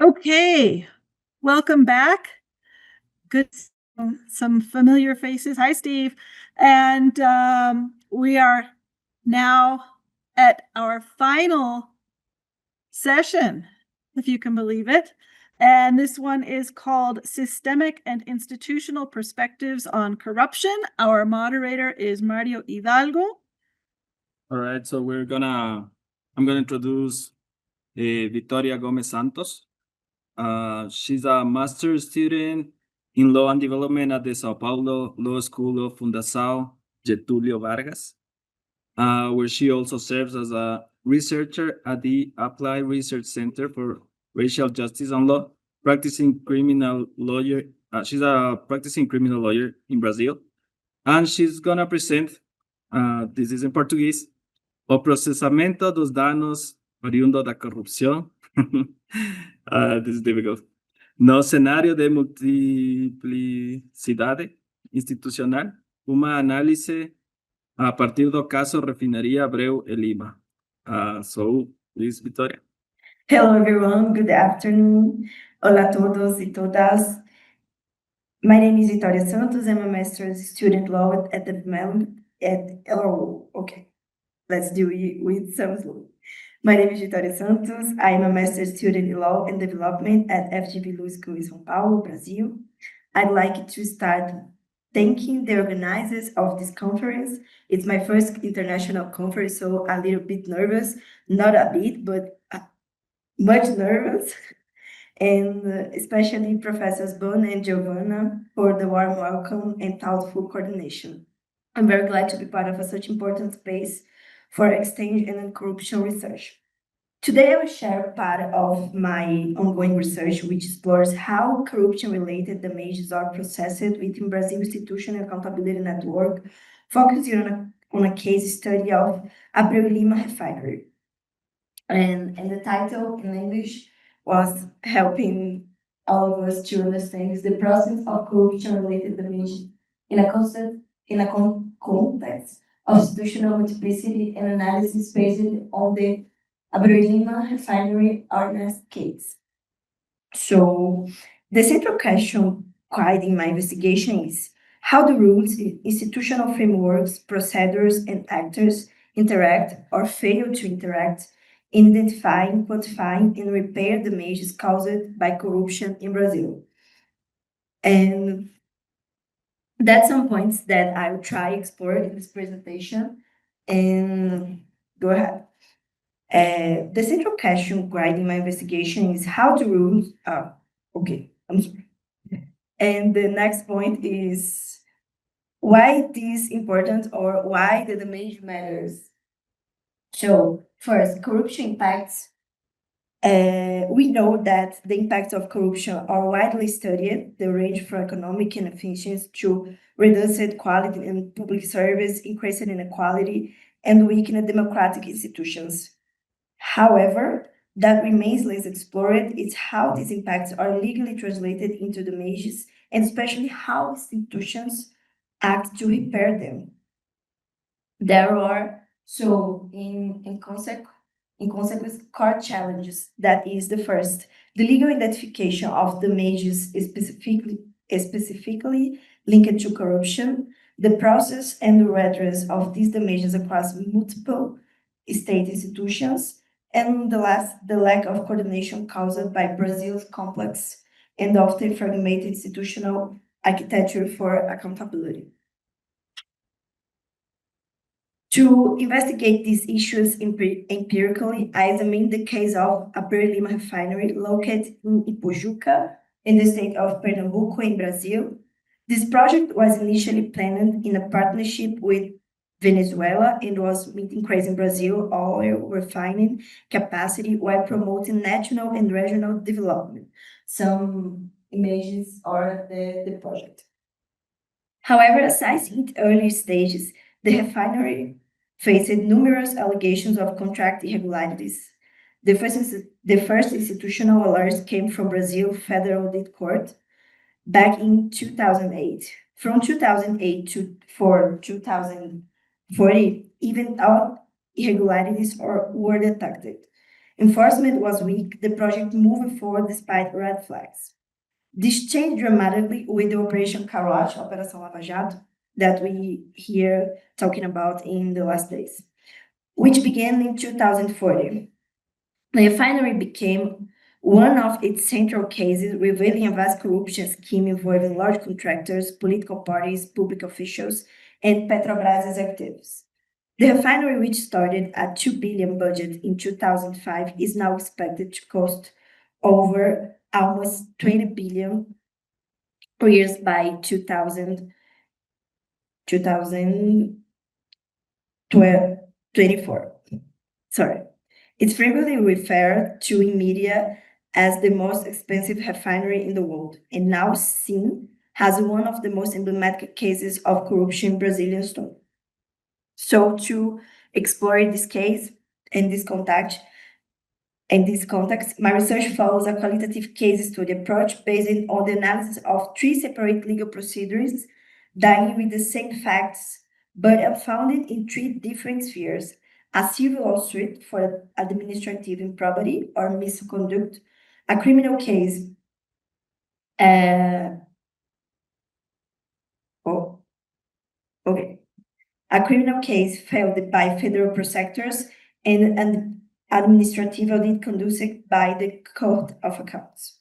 Okay, welcome back. Good, some familiar faces. Hi, Steve. And we are now at our final session, if you can believe it. And this one is called Systemic and Institutional Perspectives on Corruption. Our moderator is Mario Hidalgo. All right, so I'm gonna introduce Vitoria Santos. She's a master's student in Law and Development at the Sao Paulo Law School of Fundação Getúlio Vargas, where she also serves as a researcher at the Applied Research Center for Racial Justice and Law, practicing criminal lawyer. She's a practicing criminal lawyer in Brazil, and she's gonna present, this is in Portuguese, o processamento dos danos oriundos da corrupção. This is difficult. No cenário de multiplicidade institucional, uma análise a partir do caso Refinaria Abreu e Lima. So, please, Vitoria. Hello, everyone. Good afternoon. Hola a todos y todas. My name is Vitoria Santos. I'm a master's student law at the okay. Let's do it with some slow. My name is Vitoria Santos. I am a master's student in law and development at FGV Law School in São Paulo, Brazil. I'd like to start thanking the organizers of this conference. It's my first international conference, so a little bit nervous, not a bit, but much nervous. And especially Professors Bon and Giovanna for the warm welcome and thoughtful coordination. I'm very glad to be part of such important space for exchange and corruption research. Today, I will share part of my ongoing research, which explores how corruption-related damages are processed within Brazil's Institutional Accountability Network, focusing on a case study of Abreu Lima Refinery. And the title in English was helping all of us to understand is the process of corruption-related damage in a context of institutional multiplicity and analysis based on the Abreu Lima Refinery RNEST case. So the central question guiding my investigation is how the rules, institutional frameworks, procedures, and actors interact or fail to interact in identifying, quantifying, and repair damages caused by corruption in Brazil. And that's some points that I will try to explore in this presentation. And go ahead. The central question guiding my investigation is how the rules are. Okay, I'm sorry. And the next point is why this is important or why the damage matters. So first, corruption impacts. We know that the impacts of corruption are widely studied. They range from economic inefficiency to reduced quality in public service, increased inequality, and weakened democratic institutions. However, that remains less explored is how these impacts are legally translated into damages, and especially how institutions act to repair them. There are, in consequence, core challenges. That is the first, the legal identification of damages specifically linked to corruption, the process and the redress of these damages across multiple state institutions, and the lack of coordination caused by Brazil's complex and often fragmented institutional architecture for accountability. To investigate these issues empirically, I examined the case of Abreu Lima Refinery located in Ipojuca, in the state of Pernambuco in Brazil. This project was initially planned in a partnership with Venezuela and was increasing Brazil oil refining capacity while promoting national and regional development. Some images are the project. However, aside in early stages, the refinery faced numerous allegations of contract irregularities. The first institutional alerts came from Brazil Federal Audit Court back in 2008. From 2008 to 2040, even all irregularities were detected. Enforcement was weak, the project moved forward despite red flags. This changed dramatically with the Operation Carwash, Operação Lava Jato, that we hear talking about in the last days, which began in 2014. The refinery became one of its central cases, revealing a vast corruption scheme involving large contractors, political parties, public officials, and Petrobras executives. The refinery, which started at $2 billion budget in 2005, is now expected to cost over almost $20 billion per year by 2024. Sorry. It's frequently referred to in media as the most expensive refinery in the world, and now seen as one of the most emblematic cases of corruption in Brazilian history. So to explore this case and this context, my research follows a qualitative case study approach based on the analysis of 3 separate legal procedures dealing with the same facts, but unfounded in 3 different spheres: a civil lawsuit for administrative improbity or misconduct, a criminal case, a criminal case filed by federal prosecutors, and an administrative audit conducted by the Court of Accounts.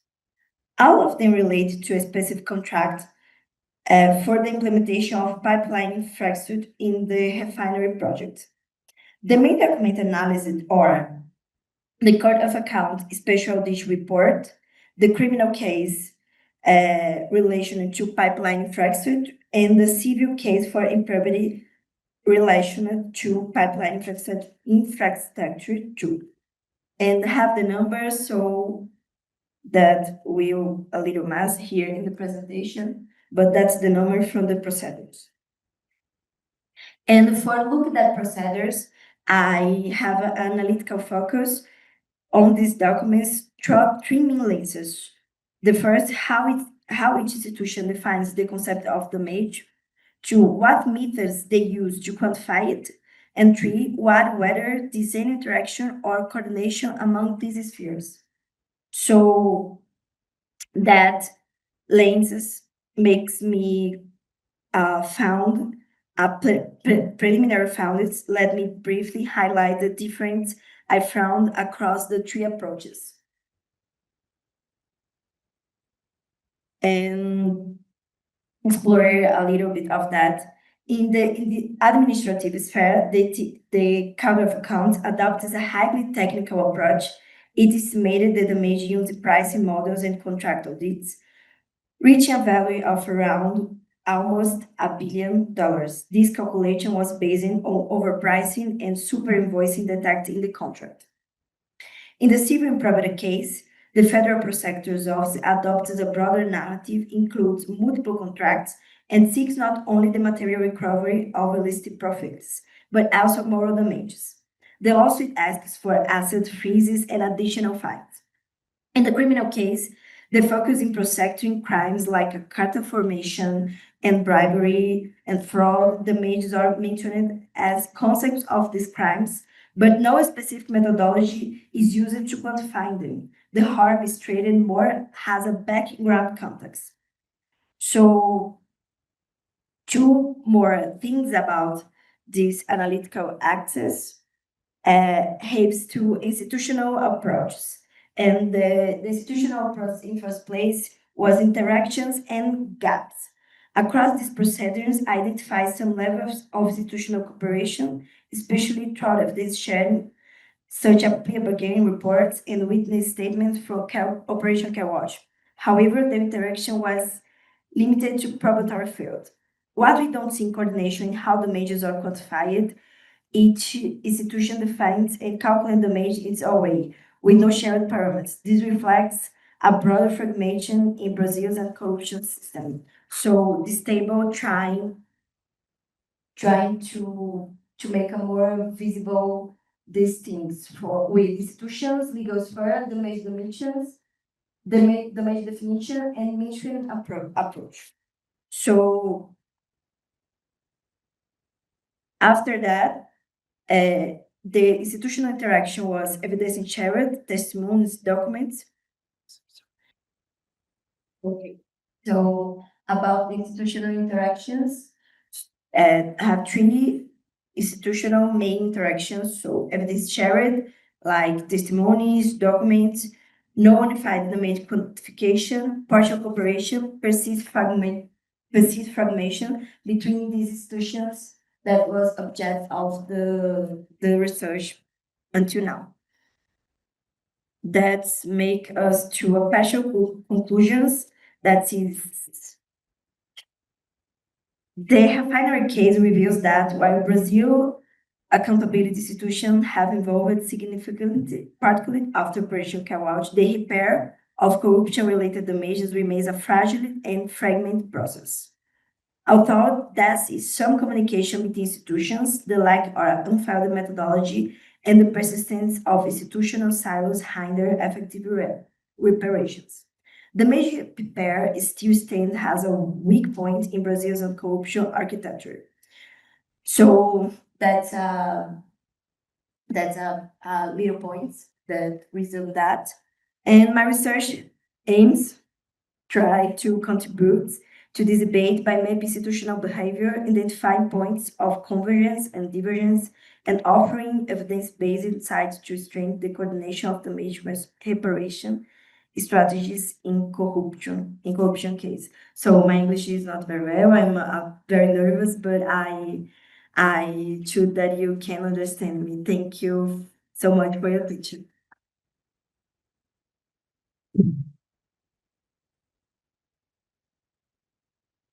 All of them relate to a specific contract for the implementation of pipeline infrastructure in the refinery project. The main document analysis are the Court of Accounts Special Dish Report, the criminal case relation to pipeline infrastructure, and the civil case for improbity relation to pipeline infrastructure too. And have the numbers so that we'll a little mess here in the presentation, but that's the number from the procedures. And for look at procedures, I have an analytical focus on these documents through 3 main lenses. The first, how each institution defines the concept of damage. 2, what methods they use to quantify it. And 3, whether there's any interaction or coordination among these spheres. So that lenses makes me found a preliminary foundings. Let me briefly highlight the difference I found across the 3 approaches. And explore a little bit of that. In the administrative sphere, the Court of Accounts adopts a highly technical approach. It estimated the damage using pricing models and contract audits, reaching a value of around almost $1 billion. This calculation was based on overpricing and super invoicing detected in the contract. In the civil improbity case, the Federal Prosecutor's Office adopts a broader narrative, includes multiple contracts, and seeks not only the material recovery of illicit profits, but also moral damages. The lawsuit asks for asset freezes and additional fines. In the criminal case, the focus in prosecuting crimes like cartel formation and bribery and fraud damages are mentioned as concepts of these crimes, but no specific methodology is used to quantify them. The harm is treated more as a background context. So 2 more things about this analytical access helps to institutional approaches. And the institutional approach in first place was interactions and gaps. Across these procedures, identify some levels of institutional cooperation, especially throughout this sharing, such as plea bargaining reports and witness statements from Operation Carwash. However, the interaction was limited to probatory field. What we don't see in coordination in how damages are quantified, each institution defines and calculates damage in its own way, with no shared parameters. This reflects a broader fragmentation in Brazil's corruption system. So this table trying to make a more visible these things for with institutions, legal sphere, damage definitions, damage definition, and mainstream approach. So after that, The institutional interaction was evidence shared, testimonies, documents. Okay, so about the institutional interactions, I have three institutional main interactions. So evidence shared, like testimonies, documents, non-unified domain quantification, partial cooperation, perceived fragmentation between these institutions that was object of the research until now. That's make us to a partial conclusions that is the refinery case reveals that while Brazil accountability institutions have evolved significantly, particularly after Operation Carrot, the repair of corruption-related damages remains a fragile and fragmented process. Although there is some communication between institutions, the lack of unfounded methodology and the persistence of institutional silos hinder effective reparations. The major paper still stands as a weak point in Brazil's corruption architecture. So that's a little points that resume that. And my research aims try to contribute to this debate by mapping institutional behavior, identifying points of convergence and divergence, and offering evidence-based insights to strengthen the coordination of the major reparation strategies in corruption case. So my English is not very well. I'm very nervous, but I should that you can understand me. Thank you so much for your attention.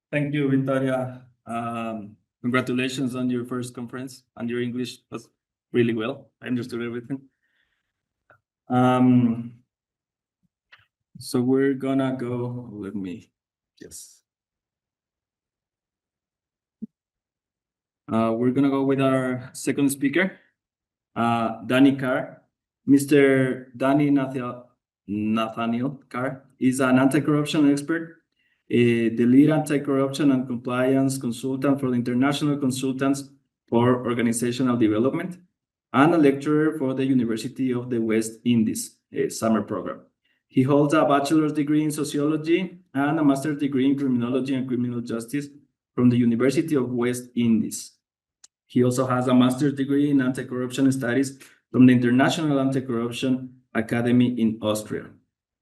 Thank you, Vitoria. Congratulations on your first conference, and your English was really well. I understood everything. So we're gonna go, let me, yes. We're gonna go with our second speaker, Danny Carr. Mr. Danny Nathaniel Carr is an anti-corruption expert, the lead anti-corruption and compliance consultant for the International Consultants for Organizational Development, and a lecturer for the University of the West Indies summer program. He holds a bachelor's degree in sociology and a master's degree in criminology and criminal justice from the University of West Indies. He also has a master's degree in anti-corruption studies from the International Anti-Corruption Academy in Austria.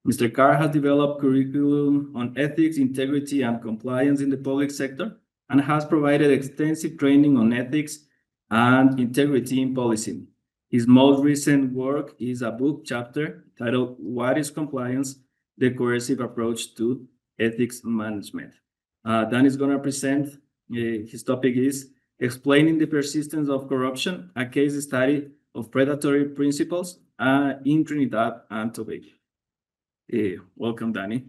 Mr. Carr has developed curriculum on ethics, integrity, and compliance in the public sector, and has provided extensive training on ethics and integrity in policy. His most recent work is a book chapter titled "What is Compliance? The Coercive Approach to Ethics Management." Dan is going to present, his topic is Explaining the Persistence of Corruption, a case study of predatory principles in Trinidad and Tobago. Welcome, Danny.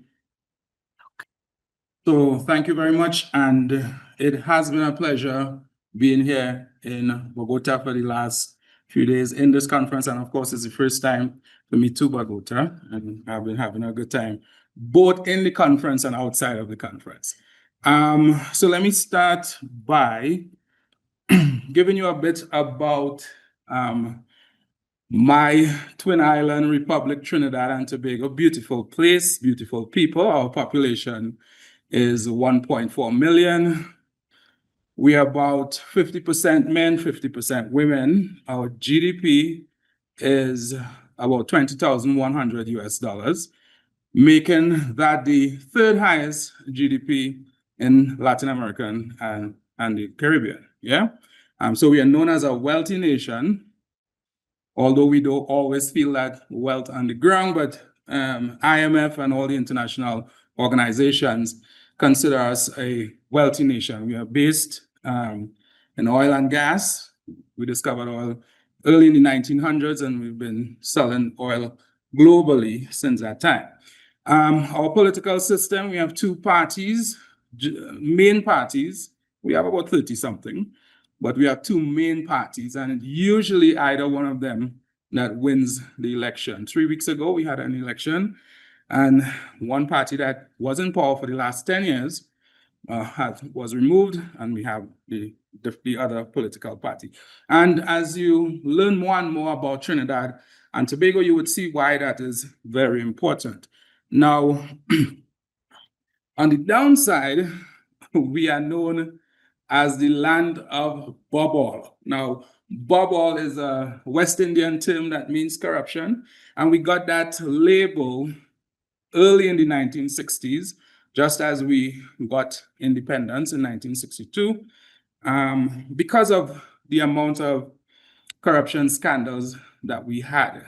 So thank you very much. And it has been a pleasure being here in Bogota for the last few days in this conference. And of course, it's the first time for me to Bogota, and I've been having a good time, both in the conference and outside of the conference. So let me start by giving you a bit about my Twin Island Republic, Trinidad and Tobago. Beautiful place, beautiful people. Our population is 1.4 million. We are about 50% men, 50% women. Our GDP is about $20,100 US, making that the third highest GDP in Latin America and the Caribbean. Yeah. So we are known as a wealthy nation, although we don't always feel that wealth on the ground, but IMF and all the international organizations consider us a wealthy nation. We are based in oil and gas. We discovered oil early in the 1900s, and we've been selling oil globally since that time. Our political system, we have two parties, main parties. We have about 30-something, but we have two main parties, and usually either one of them that wins the election. 3 weeks ago, we had an election, and one party that was in power for the last 10 years was removed, and we have the the other political party. And as you learn more and more about Trinidad and Tobago, you would see why that is very important. Now, on the downside, we are known as the land of bubble. Now, bubble is a West Indian term that means corruption, and we got that label early in the 1960s, just as we got independence in 1962, because of the amount of corruption scandals that we had.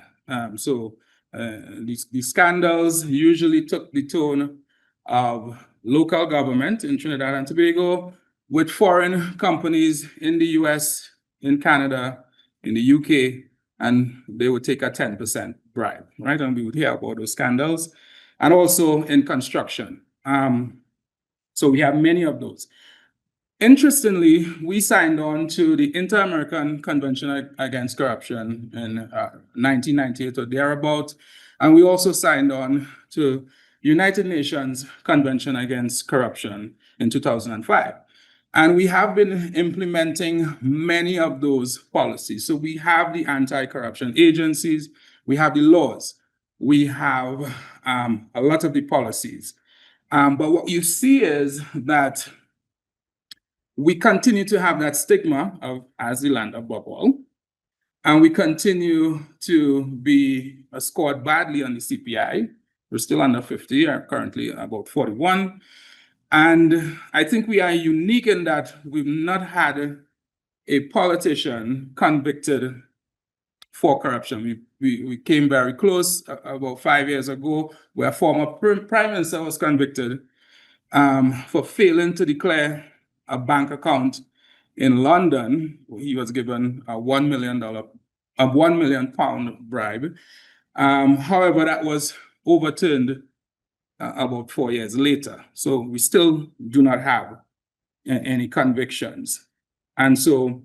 These scandals usually took the tone of local government in Trinidad and Tobago with foreign companies in the US, in Canada, in the UK, and they would take a 10% bribe, right? And we would hear about those scandals. And also in construction. So we have many of those. Interestingly, we signed on to the Inter-American Convention Against Corruption in 1998 or thereabout, and we also signed on to United Nations Convention Against Corruption in 2005. And we have been implementing many of those policies. So we have the anti-corruption agencies, we have the laws, we have a lot of the policies. But what you see is that we continue to have that stigma of as the land of bubble, and we continue to be scored badly on the CPI. We're still under 50, are currently about 41. And I think we are unique in that we've not had a politician convicted for corruption. We came very close about 5 years ago, where a former prime minister was convicted for failing to declare a bank account in London. He was given a £1 million bribe. However, that was overturned about 4 years later. So we still do not have any convictions. And so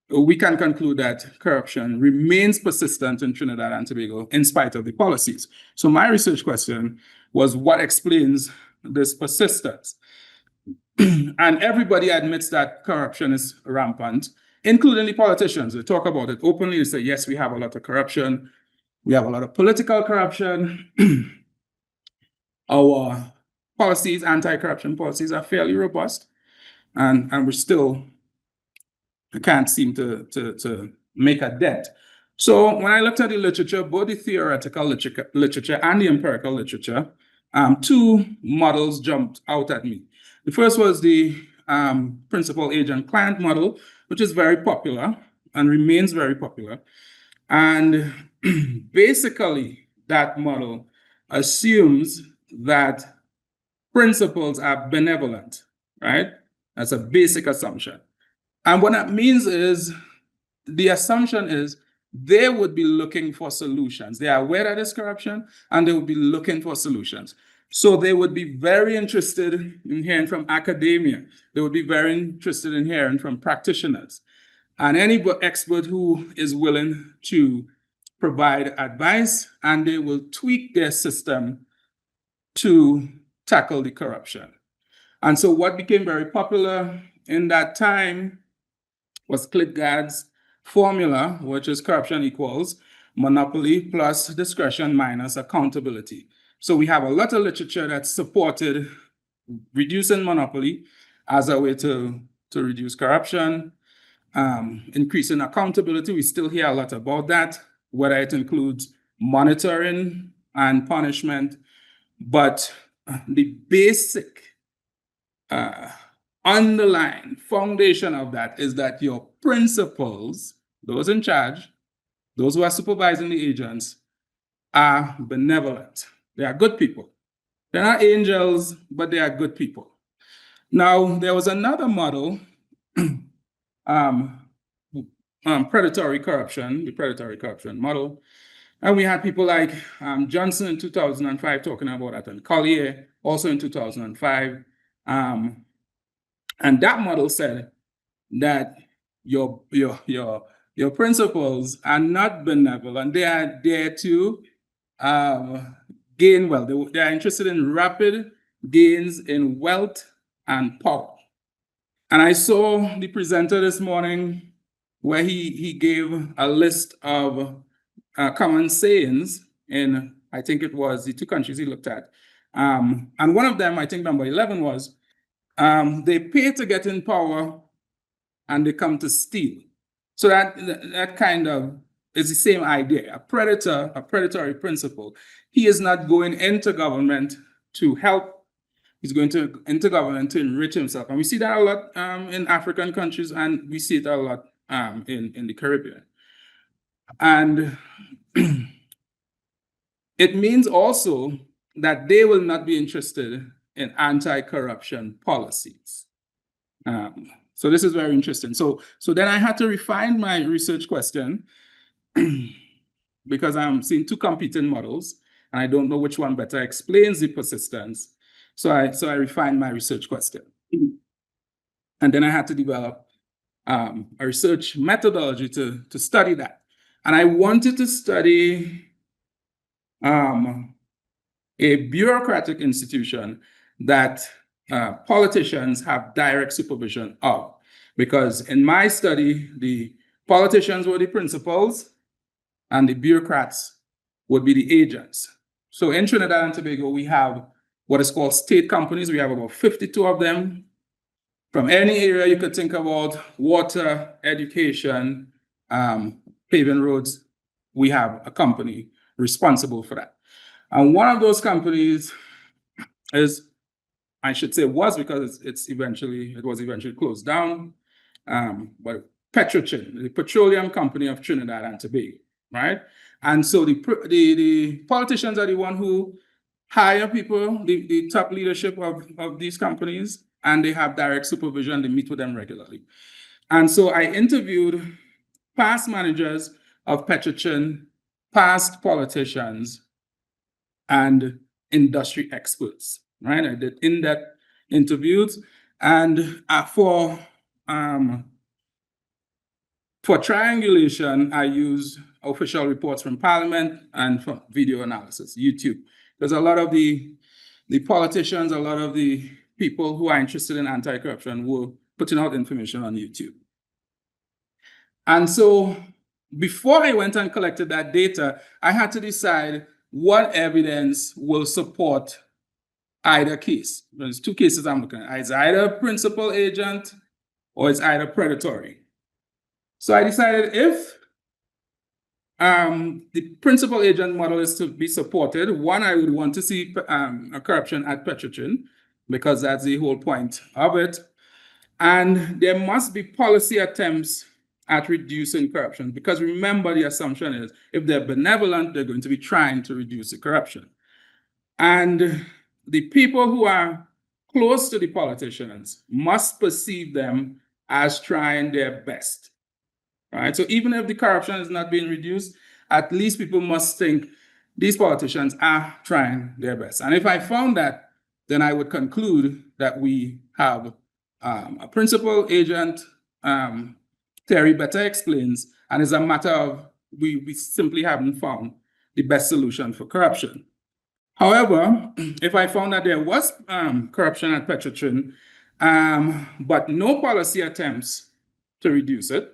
we can conclude that corruption remains persistent in Trinidad and Tobago in spite of the policies. So my research question was, what explains this persistence? And everybody admits that corruption is rampant, including the politicians. They talk about it openly. They say, yes, we have a lot of corruption. We have a lot of political corruption. Our policies, anti-corruption policies, are fairly robust. And we still can't seem to make a dent. So when I looked at the literature, both the theoretical literature and the empirical literature, two models jumped out at me. The first was the principal agent client model, which is very popular and remains very popular. And basically, that model assumes that principals are benevolent, right? That's a basic assumption. And what that means is, the assumption is they would be looking for solutions. They are aware that there's corruption, and they would be looking for solutions. So they would be very interested in hearing from academia. They would be very interested in hearing from practitioners. And any expert who is willing to provide advice, and they will tweak their system to tackle the corruption. And so what became very popular in that time was Klitgaard's formula, which is corruption equals monopoly plus discretion minus accountability. So we have a lot of literature that supported reducing monopoly as a way to reduce corruption, increasing accountability. We still hear a lot about that, whether it includes monitoring and punishment. But the basic underlying foundation of that is that your principals, those in charge, those who are supervising the agents, are benevolent. They are good people. They're not angels, but they are good people. Now, there was another model, predatory corruption, the predatory corruption model. And we had people like Johnson in 2005 talking about that, and Collier also in 2005. And that model said that your principals are not benevolent. They are there to gain wealth. They are interested in rapid gains in wealth and power. And I saw the presenter this morning where he gave a list of common sayings in, I think it was the 2 countries he looked at. And one of them, I think number 11 was, they pay to get in power and they come to steal. So that kind of is the same idea. A predatory principle. He is not going into government to help. He's going into government to enrich himself. And we see that a lot in African countries, and we see it a lot in the Caribbean. And it means also that they will not be interested in anti-corruption policies. So this is very interesting. So then I had to refine my research question because I'm seeing 2 competing models, and I don't know which one better explains the persistence. So I refined my research question. And then I had to develop a research methodology to study that. And I wanted to study a bureaucratic institution that politicians have direct supervision of. Because in my study, the politicians were the principals and the bureaucrats would be the agents. So in Trinidad and Tobago, we have what is called state companies. We have about 52 of them. From any area you could think about, water, education, paving roads, we have a company responsible for that. And one of those companies is, I should say was, because it was eventually closed down, but Petrochin, the petroleum company of Trinidad and Tobago, right? And so the politicians are the one who hire people, the top leadership of these companies, and they have direct supervision. They meet with them regularly. And so I interviewed past managers of Petrochin, past politicians, and industry experts, right? I did in-depth interviews, and for triangulation, I used official reports from Parliament and from video analysis, YouTube. Because a lot of the politicians, a lot of the people who are interested in anti-corruption were putting out information on YouTube. And so before I went and collected that data, I had to decide what evidence will support either case. There's 2 cases I'm looking at. It's either principal agent or it's either predatory. So I decided if the principal agent model is to be supported, one, I would want to see a corruption at Petrochin, because that's the whole point of it. And there must be policy attempts at reducing corruption, because remember, the assumption is if they're benevolent, they're going to be trying to reduce the corruption. And the people who are close to the politicians must perceive them as trying their best. Right? So even if the corruption is not being reduced, at least people must think these politicians are trying their best. And if I found that, then I would conclude that we have a principal agent theory better explains, and it's a matter of we simply haven't found the best solution for corruption. However, if I found that there was corruption at Petrochin, but no policy attempts to reduce it,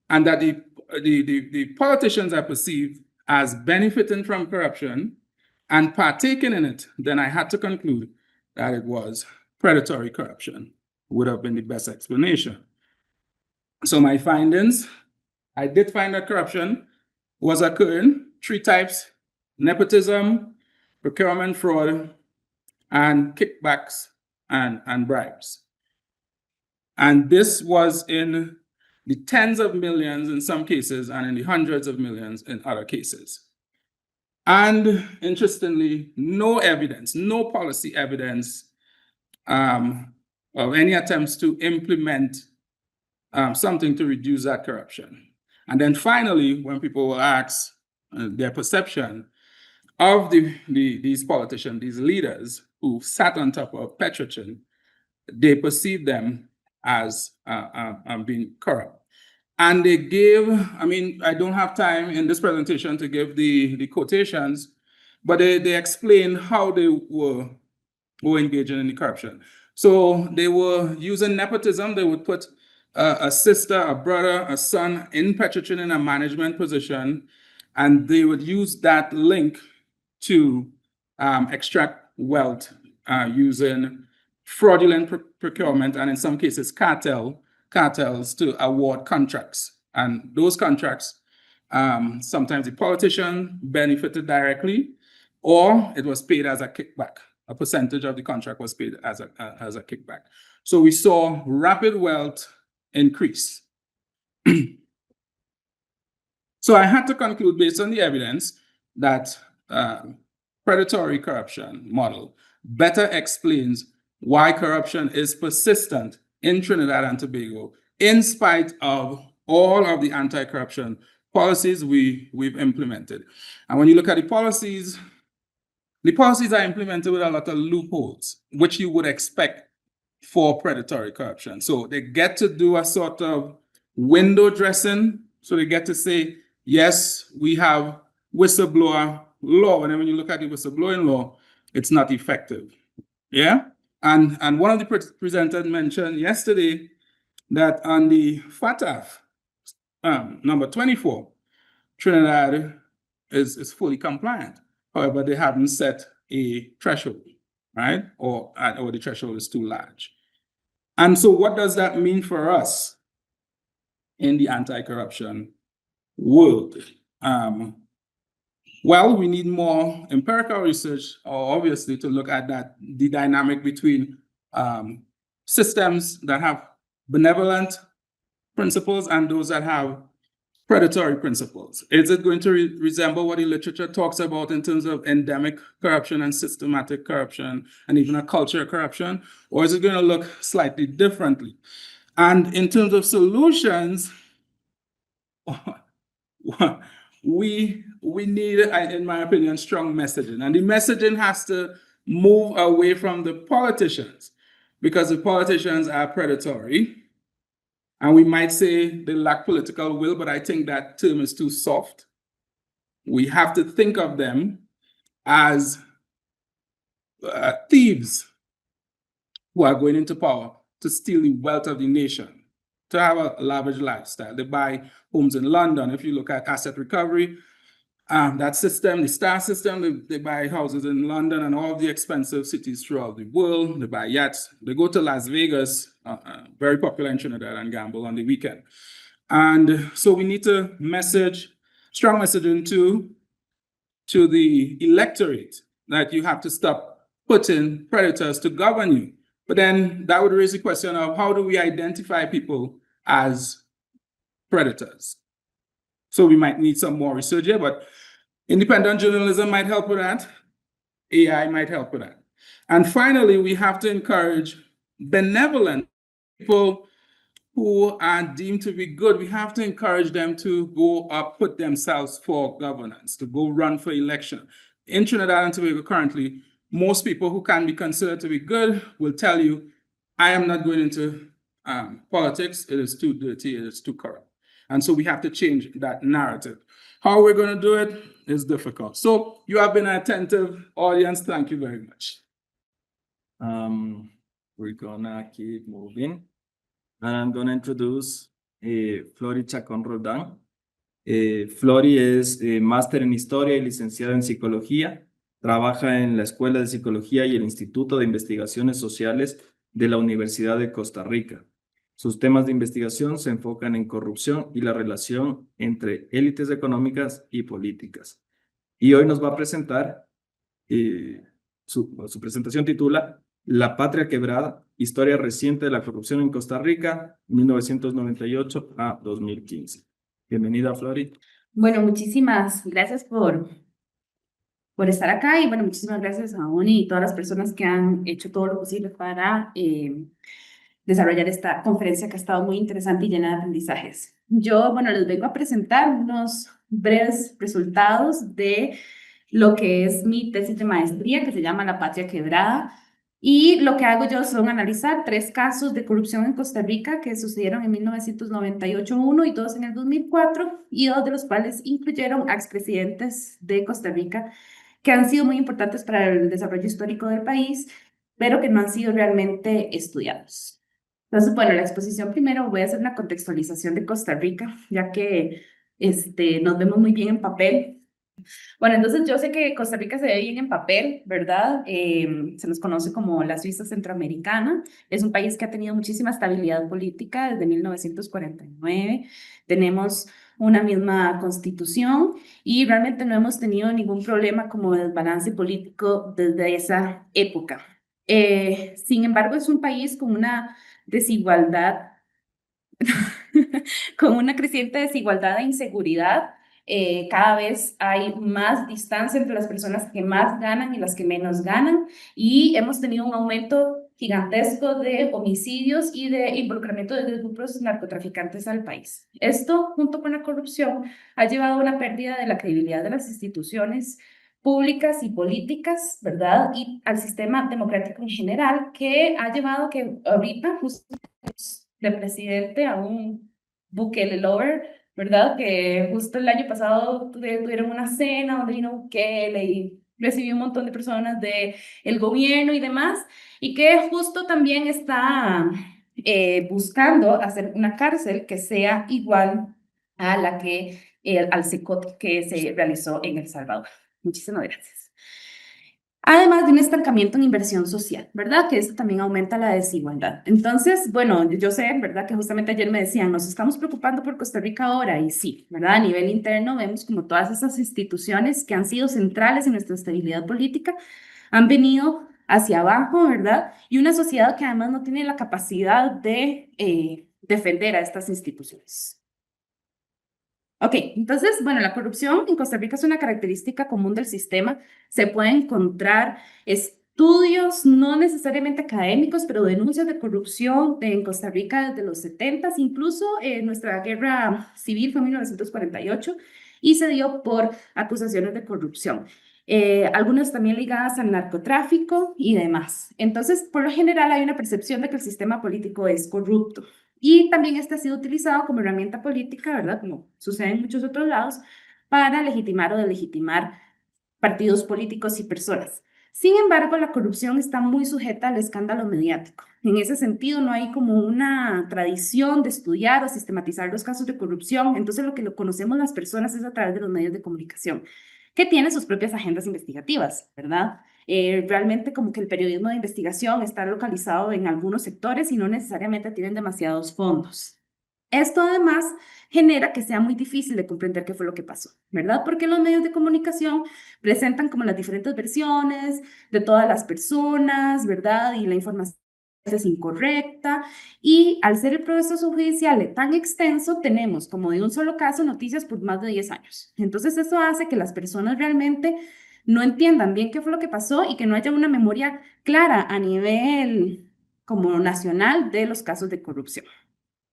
and that the politicians are perceived as benefiting from corruption and partaking in it, then I had to conclude that it was predatory corruption would have been the best explanation. So my findings, I did find that corruption was occurring, 3 types: nepotism, procurement fraud, and kickbacks and bribes. And this was in the tens of millions in some cases and in the hundreds of millions in other cases. And interestingly, no evidence, no policy evidence of any attempts to implement something to reduce that corruption. And then finally, when people will ask their perception of these politicians, these leaders who sat on top of Petrochin, they perceive them as being corrupt. And they gave, I mean, I don't have time in this presentation to give the quotations, but they explain how they were engaging in the corruption. So they were using nepotism. They would put a sister, a brother, a son in Petrotrin in a management position, and they would use that link to extract wealth using fraudulent procurement and in some cases cartels to award contracts. And those contracts, sometimes the politician benefited directly, or it was paid as a kickback. A percentage of the contract was paid as a kickback. So we saw rapid wealth increase. So I had to conclude based on the evidence that predatory corruption model better explains why corruption is persistent in Trinidad and Tobago, in spite of all of the anti-corruption policies we've implemented. And when you look at the policies are implemented with a lot of loopholes, which you would expect for predatory corruption. So they get to do a sort of window dressing. So they get to say, yes, we have whistleblower law. And then when you look at the whistleblowing law, it's not effective. Yeah? And one of the presenters mentioned yesterday that on the FATF, number 24, Trinidad is fully compliant. However, they haven't set a threshold, right? Or the threshold is too large. And so what does that mean for us in the anti-corruption world? Well, we need more empirical research, obviously, to look at the dynamic between systems that have benevolent principles and those that have predatory principles. Is it going to resemble what the literature talks about in terms of endemic corruption and systematic corruption and even a culture of corruption? Or is it going to look slightly differently? And in terms of solutions, we need, in my opinion, strong messaging. And the messaging has to move away from the politicians, because the politicians are predatory. And we might say they lack political will, but I think that term is too soft. We have to think of them as thieves who are going into power to steal the wealth of the nation, to have a lavish lifestyle. They buy homes in London. If you look at asset recovery, that system, the STAR system, they buy houses in London and all the expensive cities throughout the world. They buy yachts. They go to Las Vegas, very popular in Trinidad, and gamble on the weekend. And so we need to strong messaging to the electorate that you have to stop putting predators to govern you. But then that would raise the question of how do we identify people as predators? So we might need some more research here, but independent journalism might help with that. AI might help with that. And finally, we have to encourage benevolent people who are deemed to be good. We have to encourage them to go up, put themselves for governance, to go run for election. In Trinidad and Tobago currently, most people who can be considered to be good will tell you, I am not going into politics. It is too dirty. It is too corrupt. And so we have to change that narrative. How we're going to do it is difficult. So you have been an attentive audience. Thank you very much. We're gonna keep moving. And I'm gonna introduce Flory Chacón Roldán. Flory es máster en Historia y licenciada en Psicología. Trabaja en la Escuela de Psicología y el Instituto de Investigaciones Sociales de la Universidad de Costa Rica. Sus temas de investigación se enfocan en corrupción y la relación entre élites económicas y políticas. Y hoy nos va a presentar, su presentación titula La patria quebrada, historia reciente de la corrupción en Costa Rica, 1998 a 2015. Bienvenida, Flory. Bueno, muchísimas gracias por estar acá y bueno, muchísimas gracias a Oni y todas las personas que han hecho todo lo posible para desarrollar esta conferencia que ha estado muy interesante y llena de aprendizajes. Yo, bueno, les vengo a presentar unos breves resultados de lo que es mi tesis de maestría, que se llama La patria quebrada. Y lo que hago yo son analizar 3 casos de corrupción en Costa Rica que sucedieron en 1998, uno y 2 en el 2004, y 2 de los cuales incluyeron a expresidentes de Costa Rica que han sido muy importantes para el desarrollo histórico del país pero que no han sido realmente estudiados. Entonces, bueno, la exposición primero voy a hacer una contextualización de Costa Rica, ya que nos vemos muy bien en papel. Bueno, entonces yo sé que Costa Rica se ve bien en papel, ¿verdad? Se nos conoce como la Suiza centroamericana. Es un país que ha tenido muchísima estabilidad política desde 1949. Tenemos una misma constitución y realmente no hemos tenido ningún problema como de desbalance político desde esa época. Sin embargo, es un país con una desigualdad, con una creciente desigualdad e inseguridad. Cada vez hay más distancia entre las personas que más ganan y las que menos ganan, y hemos tenido un aumento gigantesco de homicidios y de involucramiento de grupos narcotraficantes al país. Esto, junto con la corrupción, ha llevado a una pérdida de la credibilidad de las instituciones públicas y políticas, ¿verdad? Y al sistema democrático en general, que ha llevado a que ahorita justo de presidente a un Bukele lover, ¿verdad? Que justo el año pasado tuvieron una cena donde vino Bukele y recibió un montón de personas del gobierno y demás, y que justo también está buscando hacer una cárcel que sea igual a la que, al CECOT que se realizó en El Salvador. Muchísimas gracias. Además de un estancamiento en inversión social, ¿verdad? Que esto también aumenta la desigualdad. Entonces, bueno, yo sé, ¿verdad? Que justamente ayer me decían, nos estamos preocupando por Costa Rica ahora, y sí, ¿verdad? A nivel interno vemos como todas esas instituciones que han sido centrales en nuestra estabilidad política han venido hacia abajo, ¿verdad? Y una sociedad que además no tiene la capacidad de defender a estas instituciones. Ok, entonces, bueno, la corrupción en Costa Rica es una característica común del sistema. Se pueden encontrar estudios, no necesariamente académicos, pero denuncias de corrupción en Costa Rica desde los 70s, incluso nuestra guerra civil fue en 1948 y se dio por acusaciones de corrupción. Algunas también ligadas al narcotráfico y demás. Entonces, por lo general hay una percepción de que el sistema político es corrupto. Y también este ha sido utilizado como herramienta política, ¿verdad? Como sucede en muchos otros lados, para legitimar o delegitimar partidos políticos y personas. Sin embargo, la corrupción está muy sujeta al escándalo mediático. En ese sentido, no hay como una tradición de estudiar o sistematizar los casos de corrupción. Entonces, lo que lo conocemos las personas es a través de los medios de comunicación, que tienen sus propias agendas investigativas, ¿verdad? Realmente como que el periodismo de investigación está localizado en algunos sectores y no necesariamente tienen demasiados fondos. Esto además genera que sea muy difícil de comprender qué fue lo que pasó, ¿verdad? Porque los medios de comunicación presentan como las diferentes versiones de todas las personas, ¿verdad? Y la información es incorrecta, y al ser el proceso judicial tan extenso, tenemos como de un solo caso noticias por más de 10 años. Entonces eso hace que las personas realmente no entiendan bien qué fue lo que pasó y que no haya una memoria clara a nivel como nacional de los casos de corrupción.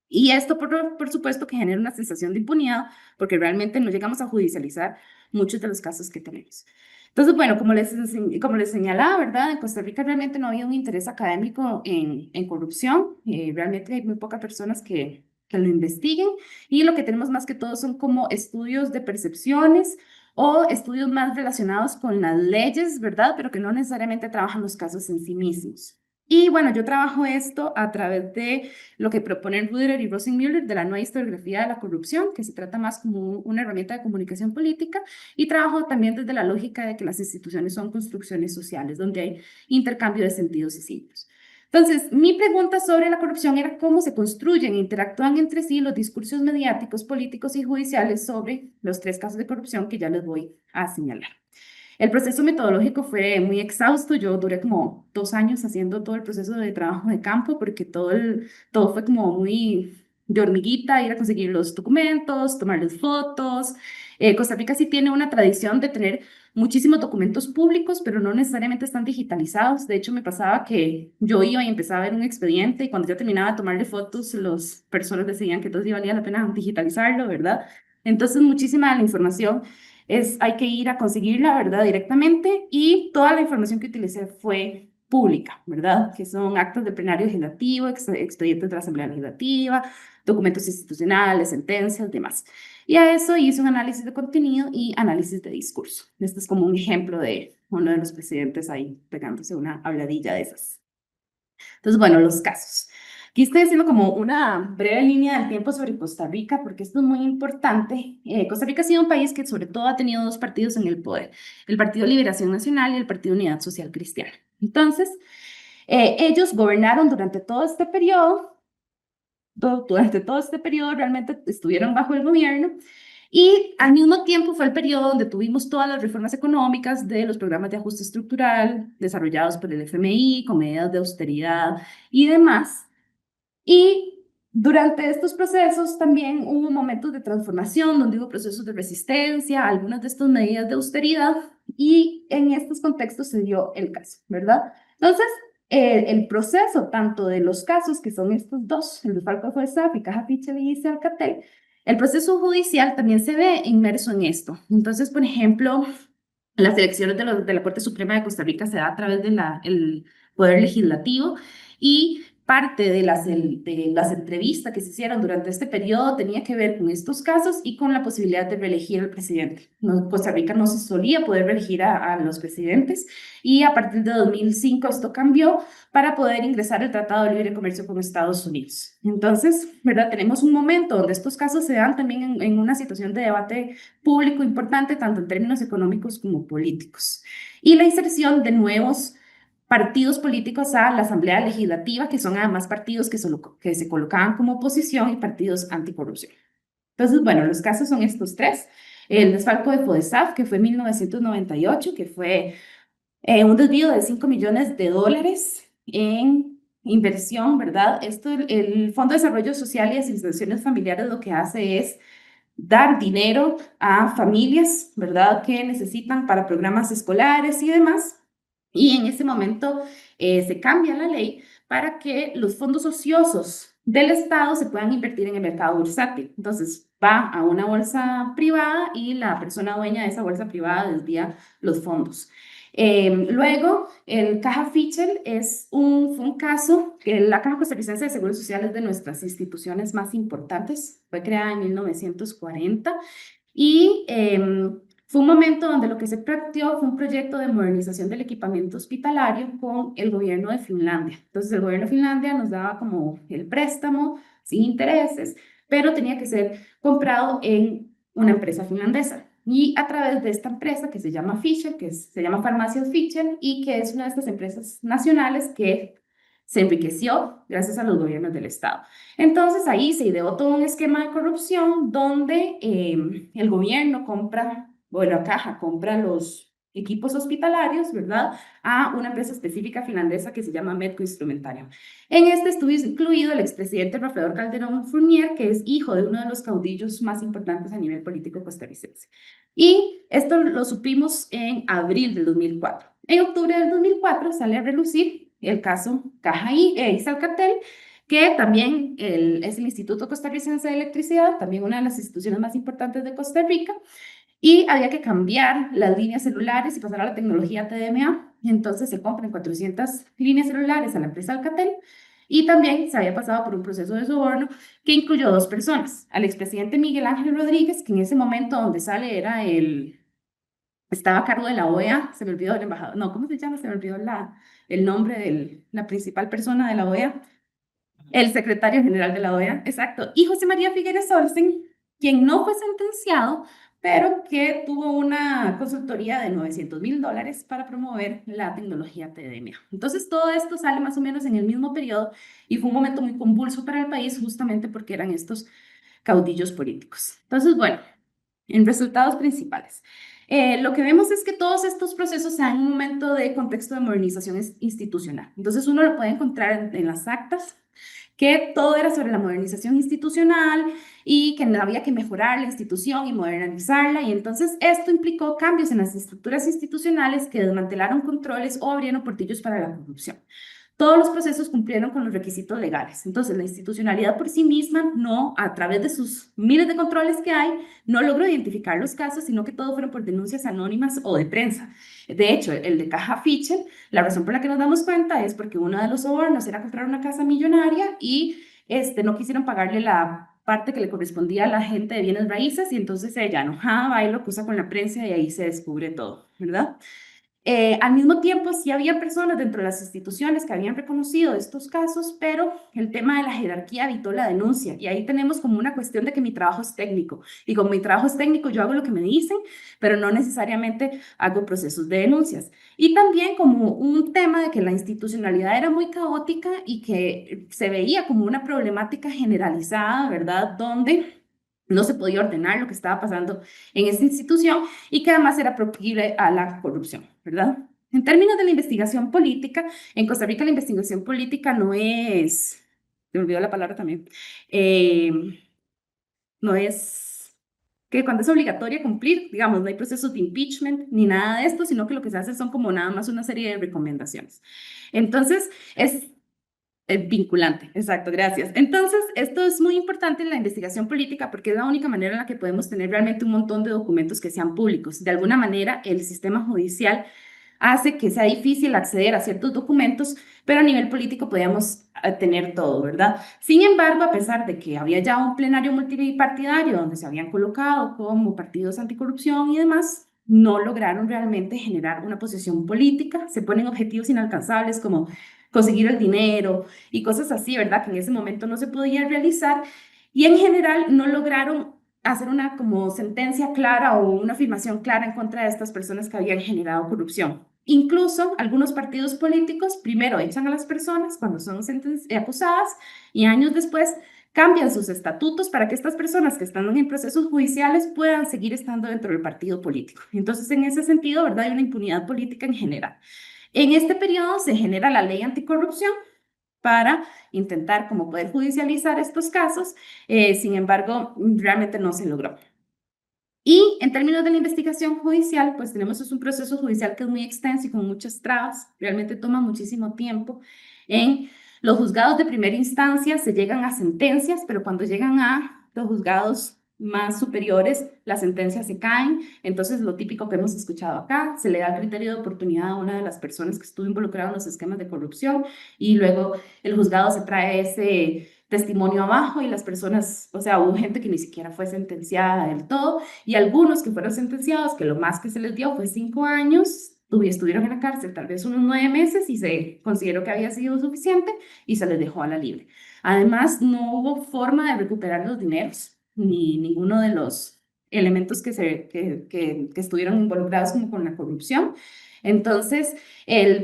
Y esto, por supuesto, que genera una sensación de impunidad, porque realmente no llegamos a judicializar muchos de los casos que tenemos. Entonces, bueno, como les señalaba, ¿verdad? En Costa Rica realmente no había un interés académico en corrupción. Realmente hay muy pocas personas que lo investiguen, y lo que tenemos más que todo son como estudios de percepciones o estudios más relacionados con las leyes, ¿verdad? Pero que no necesariamente trabajan los casos en sí mismos. Y bueno, yo trabajo esto a través de lo que proponen Ruder y Rosenmüller de la nueva historiografía de la corrupción, que se trata más como una herramienta de comunicación política, y trabajo también desde la lógica de que las instituciones son construcciones sociales, donde hay intercambio de sentidos y signos. Entonces, mi pregunta sobre la corrupción era cómo se construyen e interactúan entre sí los discursos mediáticos, políticos y judiciales sobre los 3 casos de corrupción que ya les voy a señalar. El proceso metodológico fue muy exhausto. Yo duré como 2 años haciendo todo el proceso de trabajo de campo, porque todo fue como muy de hormiguita, ir a conseguir los documentos, tomarles fotos. Costa Rica sí tiene una tradición de tener muchísimos documentos públicos, pero no necesariamente están digitalizados. De hecho, me pasaba que yo iba y empezaba a ver un expediente, y cuando ya terminaba de tomarle fotos, las personas decían que entonces sí valía la pena digitalizarlo, ¿verdad? Entonces, muchísima de la información hay que ir a conseguirla, ¿verdad? Directamente, y toda la información que utilicé fue pública, ¿verdad? Que son actos de plenario legislativo, expedientes de la Asamblea Legislativa, documentos institucionales, sentencias, demás. Y a eso hice un análisis de contenido y análisis de discurso. Este es como un ejemplo de uno de los presidentes ahí pegándose una habladilla de esas. Entonces, bueno, los casos. Aquí estoy haciendo como una breve línea del tiempo sobre Costa Rica, porque esto es muy importante. Costa Rica ha sido un país que sobre todo ha tenido dos partidos en el poder, el Partido Liberación Nacional y el Partido Unidad Social Cristiana. Entonces, ellos gobernaron durante todo este periodo, realmente estuvieron bajo el gobierno, y al mismo tiempo fue el periodo donde tuvimos todas las reformas económicas de los programas de ajuste estructural desarrollados por el FMI, con medidas de austeridad y demás. Y durante estos procesos también hubo momentos de transformación, donde hubo procesos de resistencia, algunas de estas medidas de austeridad, y en estos contextos se dio el caso, ¿verdad? Entonces, el proceso tanto de los casos, que son estos dos, el de Falco fue SAF y Caja Fichel y Alcatel, el proceso judicial también se ve inmerso en esto. Entonces, por ejemplo, las elecciones de la Corte Suprema de Costa Rica se da a través del Poder Legislativo, y parte de las entrevistas que se hicieron durante este periodo tenía que ver con estos casos y con la posibilidad de reelegir al presidente. Costa Rica no se solía poder reelegir a los presidentes, y a partir de 2005 esto cambió para poder ingresar el Tratado de Libre Comercio con Estados Unidos. Entonces, ¿verdad? Tenemos un momento donde estos casos se dan también en una situación de debate público importante, tanto en términos económicos como políticos. Y la inserción de nuevos partidos políticos a la Asamblea Legislativa, que son además partidos que se colocaban como oposición, y partidos anticorrupción. Entonces, bueno, los casos son estos tres. El desfalco de FODESAF, que fue en 1998, que fue un desvío de $5 millones en inversión, ¿verdad? Esto, el Fondo de Desarrollo Social y Asistencias Familiares lo que hace es dar dinero a familias, ¿verdad?, que necesitan para programas escolares y demás. Y en ese momento se cambia la ley para que los fondos ociosos del Estado se puedan invertir en el mercado bursátil. Entonces va a una bolsa privada y la persona dueña de esa bolsa privada desvía los fondos. Luego, el Caja Fichel fue un caso que la Caja Costarricense de Seguro Social es de nuestras instituciones más importantes. Fue creada en 1940 y fue un momento donde lo que se planteó fue un proyecto de modernización del equipamiento hospitalario con el gobierno de Finlandia. Entonces, el gobierno de Finlandia nos daba como el préstamo sin intereses, pero tenía que ser comprado en una empresa finlandesa. Y a través de esta empresa que se llama Fichel, se llama Farmacias Fichel, y que es una de estas empresas nacionales que se enriqueció gracias a los gobiernos del Estado. Entonces ahí se ideó todo un esquema de corrupción donde el gobierno compra, o la Caja compra los equipos hospitalarios, ¿verdad?, a una empresa específica finlandesa que se llama Medco Instrumentario. En este estuvo incluido el expresidente Rafael Calderón Fournier, que es hijo de uno de los caudillos más importantes a nivel político costarricense. Y esto lo supimos en abril del 2004. En octubre del 2004 sale a relucir el caso Caja Alcatel, que también es el Instituto Costarricense de Electricidad, también una de las instituciones más importantes de Costa Rica, y había que cambiar las líneas celulares y pasar a la tecnología TDMA. Entonces se compran 400 líneas celulares a la empresa Alcatel, y también se había pasado por un proceso de soborno que incluyó 2 personas, al expresidente Miguel Ángel Rodríguez, que en ese momento donde sale estaba a cargo de la OEA, se me olvidó el embajador, no, ¿cómo se llama? Se me olvidó el nombre de la principal persona de la OEA, el secretario general de la OEA, exacto, y José María Figueres Olsen, quien no fue sentenciado, pero que tuvo una consultoría de $900,000 para promover la tecnología TDMA. Entonces, todo esto sale más o menos en el mismo periodo, y fue un momento muy convulso para el país, justamente porque eran estos caudillos políticos. Entonces, bueno, en resultados principales. Lo que vemos es que todos estos procesos se dan en un momento de contexto de modernización institucional. Entonces uno lo puede encontrar en las actas, que todo era sobre la modernización institucional y que había que mejorar la institución y modernizarla, y entonces esto implicó cambios en las estructuras institucionales que desmantelaron controles o abrieron portillos para la corrupción. Todos los procesos cumplieron con los requisitos legales. Entonces, la institucionalidad por sí misma no, a través de sus miles de controles que hay, no logró identificar los casos, sino que todos fueron por denuncias anónimas o de prensa. De hecho, el de Caja Fichel, la razón por la que nos damos cuenta es porque uno de los sobornos era comprar una casa millonaria y no quisieron pagarle la parte que le correspondía a la gente de bienes raíces y entonces ella enojada va y lo acusa con la prensa y ahí se descubre todo, ¿verdad? Al mismo tiempo, sí había personas dentro de las instituciones que habían reconocido estos casos, pero el tema de la jerarquía evitó la denuncia. Y ahí tenemos como una cuestión de que mi trabajo es técnico. Y como mi trabajo es técnico, yo hago lo que me dicen, pero no necesariamente hago procesos de denuncias. Y también como un tema de que la institucionalidad era muy caótica y que se veía como una problemática generalizada, ¿verdad? Donde no se podía ordenar lo que estaba pasando en esta institución y que además era proclive a la corrupción, ¿verdad? En términos de la investigación política, en Costa Rica la investigación política no es, me olvidó la palabra también, no es que cuando es obligatoria cumplir, digamos, no hay procesos de impeachment ni nada de esto, sino que lo que se hace son como nada más una serie de recomendaciones. Entonces, es vinculante, exacto, gracias. Entonces, esto es muy importante en la investigación política porque es la única manera en la que podemos tener realmente un montón de documentos que sean públicos. De alguna manera, el sistema judicial hace que sea difícil acceder a ciertos documentos, pero a nivel político podíamos tener todo, ¿verdad? Sin embargo, a pesar de que había ya un plenario multipartidario donde se habían colocado como partidos anticorrupción y demás, no lograron realmente generar una posición política. Se ponen objetivos inalcanzables como conseguir el dinero y cosas así, ¿verdad? Que en ese momento no se podía realizar y en general no lograron hacer una como sentencia clara o una afirmación clara en contra de estas personas que habían generado corrupción. Incluso algunos partidos políticos primero echan a las personas cuando son acusadas y años después cambian sus estatutos para que estas personas que están en procesos judiciales puedan seguir estando dentro del partido político. Entonces, en ese sentido, ¿verdad? Hay una impunidad política en general. En este periodo se genera la ley anticorrupción para intentar como poder judicializar estos casos, sin embargo, realmente no se logró. Y en términos de la investigación judicial, pues tenemos un proceso judicial que es muy extenso y con muchas trabas, realmente toma muchísimo tiempo. En los juzgados de primera instancia se llegan a sentencias, pero cuando llegan a los juzgados más superiores, las sentencias se caen. Entonces, lo típico que hemos escuchado acá, se le da el criterio de oportunidad a una de las personas que estuvo involucrada en los esquemas de corrupción y luego el juzgado se trae ese testimonio abajo y las personas, o sea, hubo gente que ni siquiera fue sentenciada del todo y algunos que fueron sentenciados, que lo más que se les dio fue 5 años, estuvieron en la cárcel tal vez unos 9 meses y se consideró que había sido suficiente y se les dejó a la libre. Además, no hubo forma de recuperar los dineros ni ninguno de los elementos que estuvieron involucrados como con la corrupción. Entonces,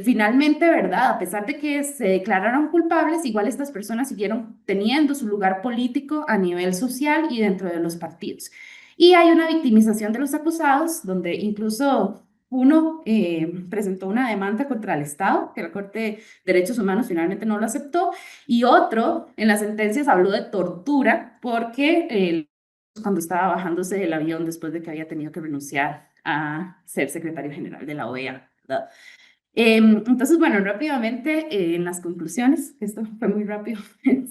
finalmente, ¿verdad? A pesar de que se declararon culpables, igual estas personas siguieron teniendo su lugar político a nivel social y dentro de los partidos. Y hay una victimización de los acusados, donde incluso uno presentó una demanda contra el Estado, que la Corte de Derechos Humanos finalmente no lo aceptó, y otro en las sentencias habló de tortura porque cuando estaba bajándose del avión después de que había tenido que renunciar a ser secretario general de la OEA, ¿verdad? Entonces, bueno, rápidamente en las conclusiones, esto fue muy rápido,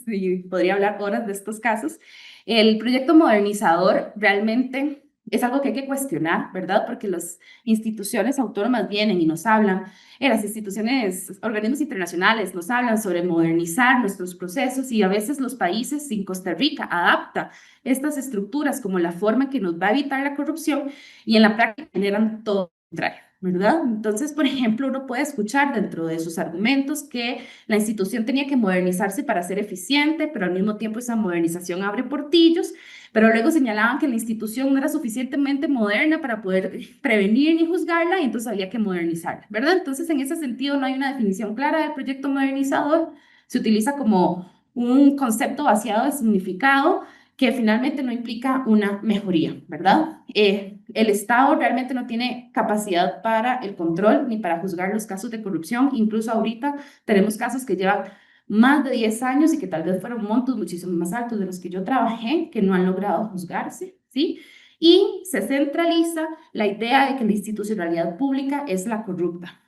sí, podría hablar horas de estos casos. El proyecto modernizador realmente es algo que hay que cuestionar, ¿verdad? Porque las instituciones autónomas vienen y nos hablan, las instituciones, organismos internacionales nos hablan sobre modernizar nuestros procesos y a veces los países, sin Costa Rica, adapta estas estructuras como la forma que nos va a evitar la corrupción y en la práctica generan todo lo contrario, ¿verdad? Entonces, por ejemplo, uno puede escuchar dentro de sus argumentos que la institución tenía que modernizarse para ser eficiente, pero al mismo tiempo esa modernización abre portillos, pero luego señalaban que la institución no era suficientemente moderna para poder prevenir ni juzgarla y entonces había que modernizarla, ¿verdad? Entonces, en ese sentido, no hay una definición clara del proyecto modernizador, se utiliza como un concepto vaciado de significado que finalmente no implica una mejoría, ¿verdad? El Estado realmente no tiene capacidad para el control ni para juzgar los casos de corrupción. Incluso ahorita tenemos casos que llevan más de 10 años y que tal vez fueron montos muchísimo más altos de los que yo trabajé, que no han logrado juzgarse, ¿sí? Y se centraliza la idea de que la institucionalidad pública es la corrupta.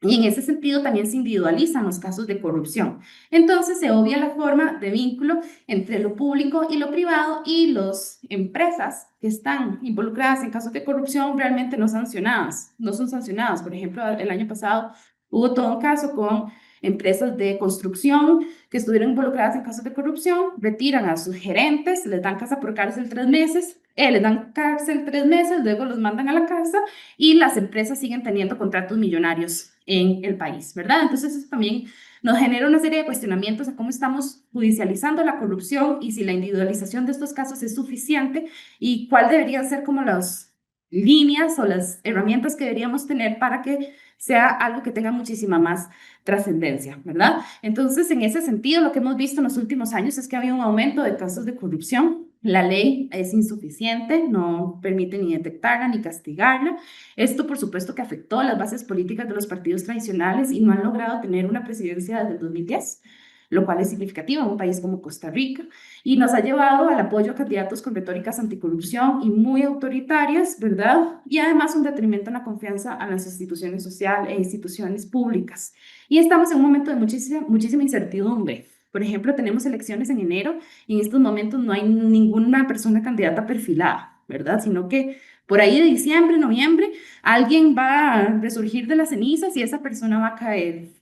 Y en ese sentido también se individualizan los casos de corrupción. Entonces se obvia la forma de vínculo entre lo público y lo privado y las empresas que están involucradas en casos de corrupción realmente no son sancionadas. Por ejemplo, el año pasado hubo todo un caso con empresas de construcción que estuvieron involucradas en casos de corrupción, retiran a sus gerentes, les dan casa por cárcel 3 meses, les dan cárcel 3 meses, luego los mandan a la casa y las empresas siguen teniendo contratos millonarios en el país, ¿verdad? Entonces eso también nos genera una serie de cuestionamientos a cómo estamos judicializando la corrupción y si la individualización de estos casos es suficiente y cuál deberían ser como las líneas o las herramientas que deberíamos tener para que sea algo que tenga muchísima más trascendencia, ¿verdad? Entonces, en ese sentido, lo que hemos visto en los últimos años es que ha habido un aumento de casos de corrupción. La ley es insuficiente, no permite ni detectarla ni castigarla. Esto, por supuesto, que afectó a las bases políticas de los partidos tradicionales y no han logrado tener una presidencia desde el 2010, lo cual es significativo en un país como Costa Rica, y nos ha llevado al apoyo a candidatos con retóricas anticorrupción y muy autoritarias, ¿verdad? Y además un detrimento en la confianza a las instituciones sociales e instituciones públicas. Y estamos en un momento de muchísima incertidumbre. Por ejemplo, tenemos elecciones en enero y en estos momentos no hay ninguna persona candidata perfilada, ¿verdad? Sino que por ahí de diciembre, noviembre, alguien va a resurgir de las cenizas y esa persona va a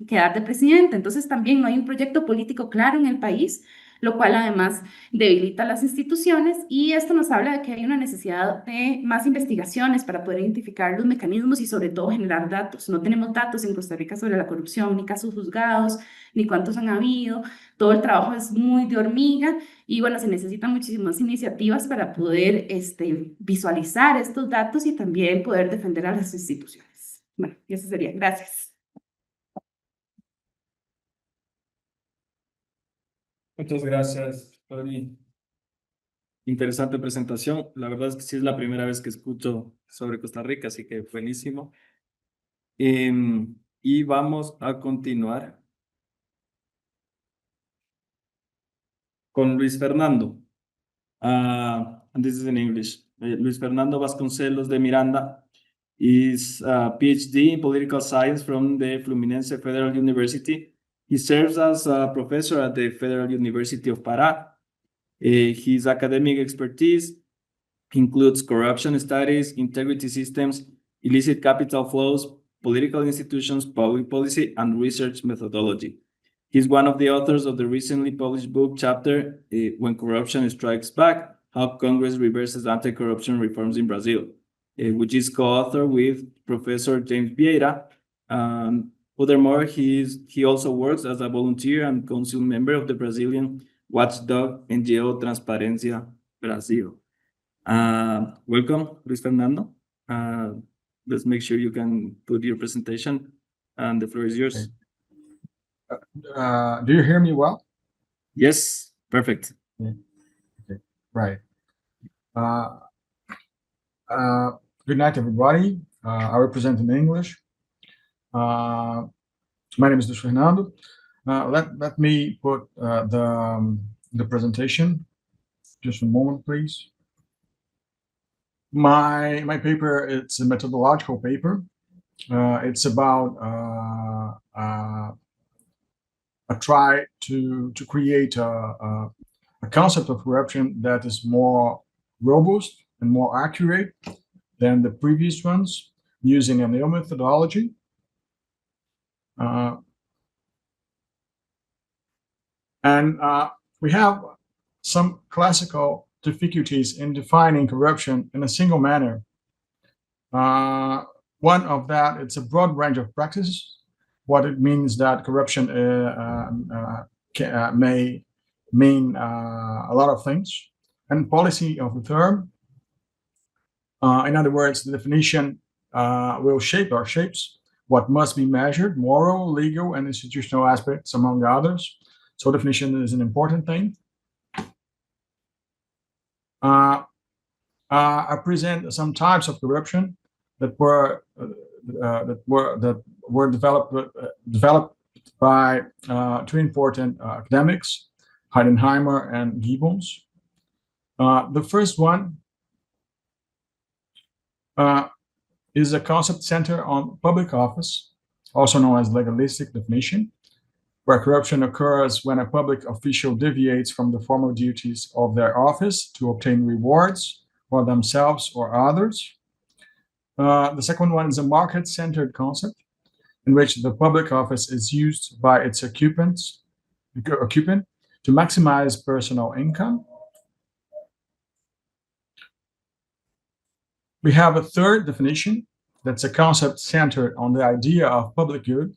quedar de presidente. Entonces también no hay un proyecto político claro en el país, lo cual además debilita las instituciones, y esto nos habla de que hay una necesidad de más investigaciones para poder identificar los mecanismos y sobre todo generar datos. No tenemos datos en Costa Rica sobre la corrupción, ni casos juzgados, ni cuántos han habido. Todo el trabajo es muy de hormiga y bueno, se necesitan muchísimas iniciativas para poder visualizar estos datos y también poder defender a las instituciones. Bueno, y eso sería. Gracias. Muchas gracias, Flory. Interesante presentación. La verdad es que sí es la primera vez que escucho sobre Costa Rica, así que buenísimo. Y vamos a continuar con Luis Fernando. And this is in English. Luis Fernando Vasconcelos de Miranda is a PhD in political science from the Fluminense Federal University. He serves as a professor at the Federal University of Pará. His academic expertise includes corruption studies, integrity systems, illicit capital flows, political institutions, public policy, and research methodology. He's one of the authors of the recently published book chapter, When Corruption Strikes Back, How Congress Reverses Anti-Corruption Reforms in Brazil, which is co-author with Professor James Vieira. Furthermore, he also works as a volunteer and council member of the Brazilian watchdog NGO Transparencia Brasil. Welcome, Luis Fernando. Let's make sure you can put your presentation, and the floor is yours. Do you hear me well? Yes, perfect. Okay, right. Good night, everybody. I represent in English. My name is Luis Fernando. Let me put the presentation. Just a moment, please. My paper, it's a methodological paper. It's about a try to create a concept of corruption that is more robust and more accurate than the previous ones, using a new methodology. We have some classical difficulties in defining corruption in a single manner. One of that, it's a broad range of practices. What it means that corruption may mean a lot of things, and policy of the term. In other words, the definition will shape or shapes what must be measured, moral, legal, and institutional aspects, among others. So definition is an important thing. I present some types of corruption that were developed by two important academics, Heidenheimer and Gibbons. The first one is a concept centered on public office, also known as legalistic definition, where corruption occurs when a public official deviates from the formal duties of their office to obtain rewards for themselves or others. The second one is a market-centered concept. in which the public office is used by its occupant to maximize personal income. We have a third definition, that's a concept centered on the idea of public good,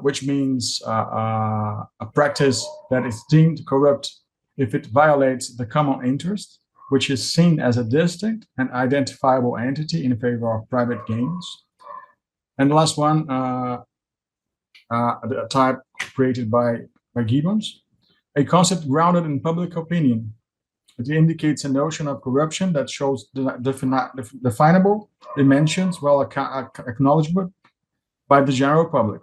which means a practice that is deemed corrupt if it violates the common interest, which is seen as a distinct and identifiable entity in favor of private gains. And the last one, a type created by Gibbons, a concept grounded in public opinion. It indicates a notion of corruption that shows definable dimensions well acknowledged by the general public.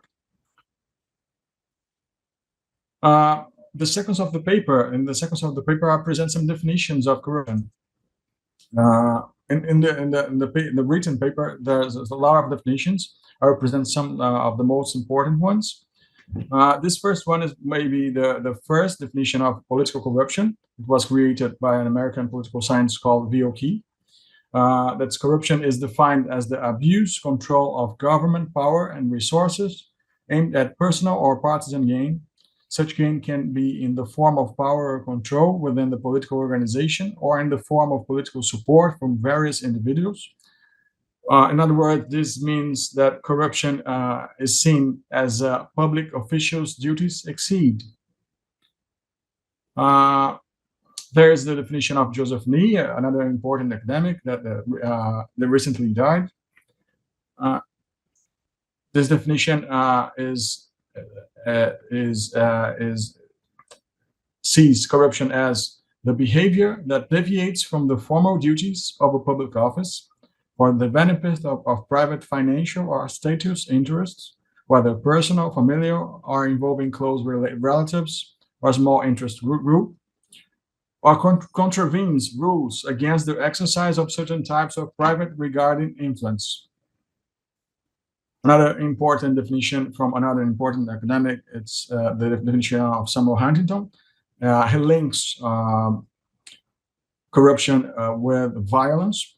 In the sequence of the paper, I present some definitions of corruption. In the written paper, there's a lot of definitions. I represent some of the most important ones. This first one is maybe the first definition of political corruption. It was created by an American political scientist called V.O.K. That's corruption is defined as the abuse, control of government power and resources aimed at personal or partisan gain. Such gain can be in the form of power or control within the political organization or in the form of political support from various individuals. In other words, this means that corruption is seen as public officials' duties exceed. There is the definition of Joseph Nee, another important academic that recently died. This definition sees corruption as the behavior that deviates from the formal duties of a public office for the benefit of private financial or status interests, whether personal, familial, or involving close relatives or small interest group, or contravenes rules against the exercise of certain types of private regarding influence. Another important definition from another important academic, it's the definition of Samuel Huntington. He links corruption with violence.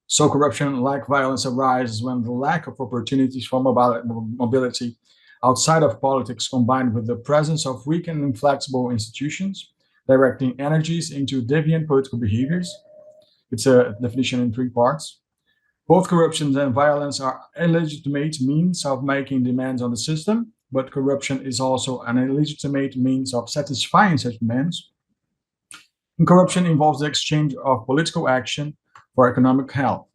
So corruption, like violence, arises when the lack of opportunities for mobility outside of politics combined with the presence of weak and inflexible institutions, directing energies into deviant political behaviors. It's a definition in 3 parts. Both corruption and violence are illegitimate means of making demands on the system, but corruption is also an illegitimate means of satisfying such demands. And corruption involves the exchange of political action for economic help.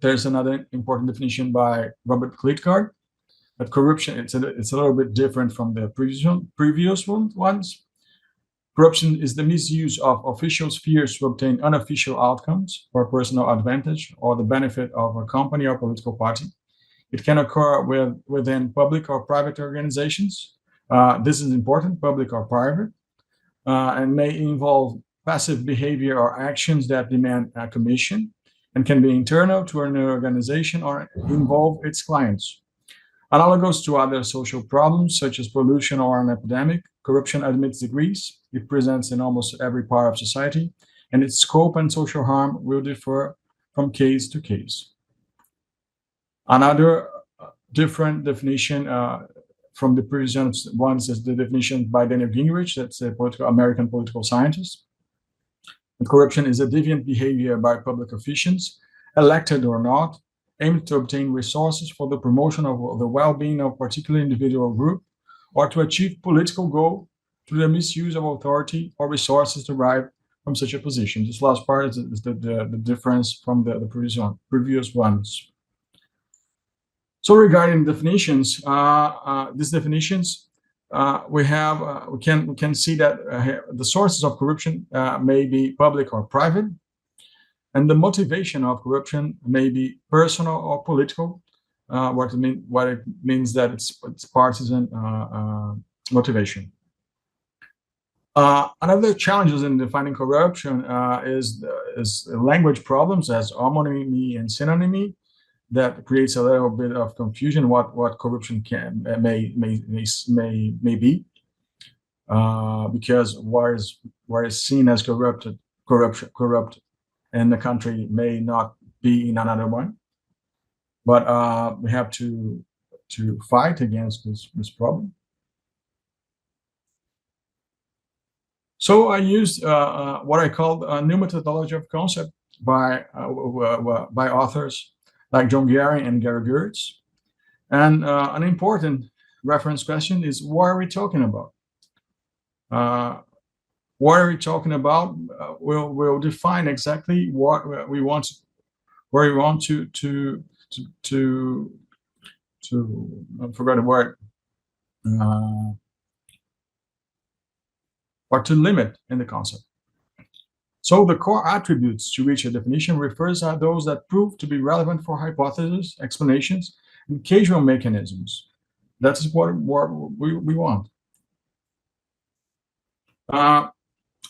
There's another important definition by Robert Klitgaard, that corruption, it's a little bit different from the previous ones. Corruption is the misuse of official spheres to obtain unofficial outcomes for personal advantage or the benefit of a company or political party. It can occur within public or private organizations. This is important, public or private, and may involve passive behavior or actions that demand a commission, and can be internal to an organization or involve its clients. Analogous to other social problems, such as pollution or an epidemic, corruption admits degrees. It presents in almost every part of society, and its scope and social harm will differ from case to case. Another different definition from the previous ones is the definition by Daniel Gingrich, that's a American political scientist. And corruption is a deviant behavior by public officials, elected or not, aimed to obtain resources for the promotion of the well-being of a particular individual group, or to achieve political goal through the misuse of authority or resources derived from such a position. This last part is the difference from the previous ones. So regarding definitions, these definitions, we can see that the sources of corruption may be public or private, and the motivation of corruption may be personal or political. What it means that it's partisan motivation. Another challenges in defining corruption is language problems as homonymy and synonymy. That creates a little bit of confusion what corruption may be, because what is seen as corrupt in the country may not be in another one. But we have to fight against this problem. So I used what I call a new methodology of concept by authors like John Gary and Gary Gertz. And an important reference question is, what are we talking about? What are we talking about? We'll define exactly what we want, where we want to I forgot the word, or to limit in the concept. So the core attributes to which a definition refers are those that prove to be relevant for hypotheses, explanations, and causal mechanisms. That's what we want.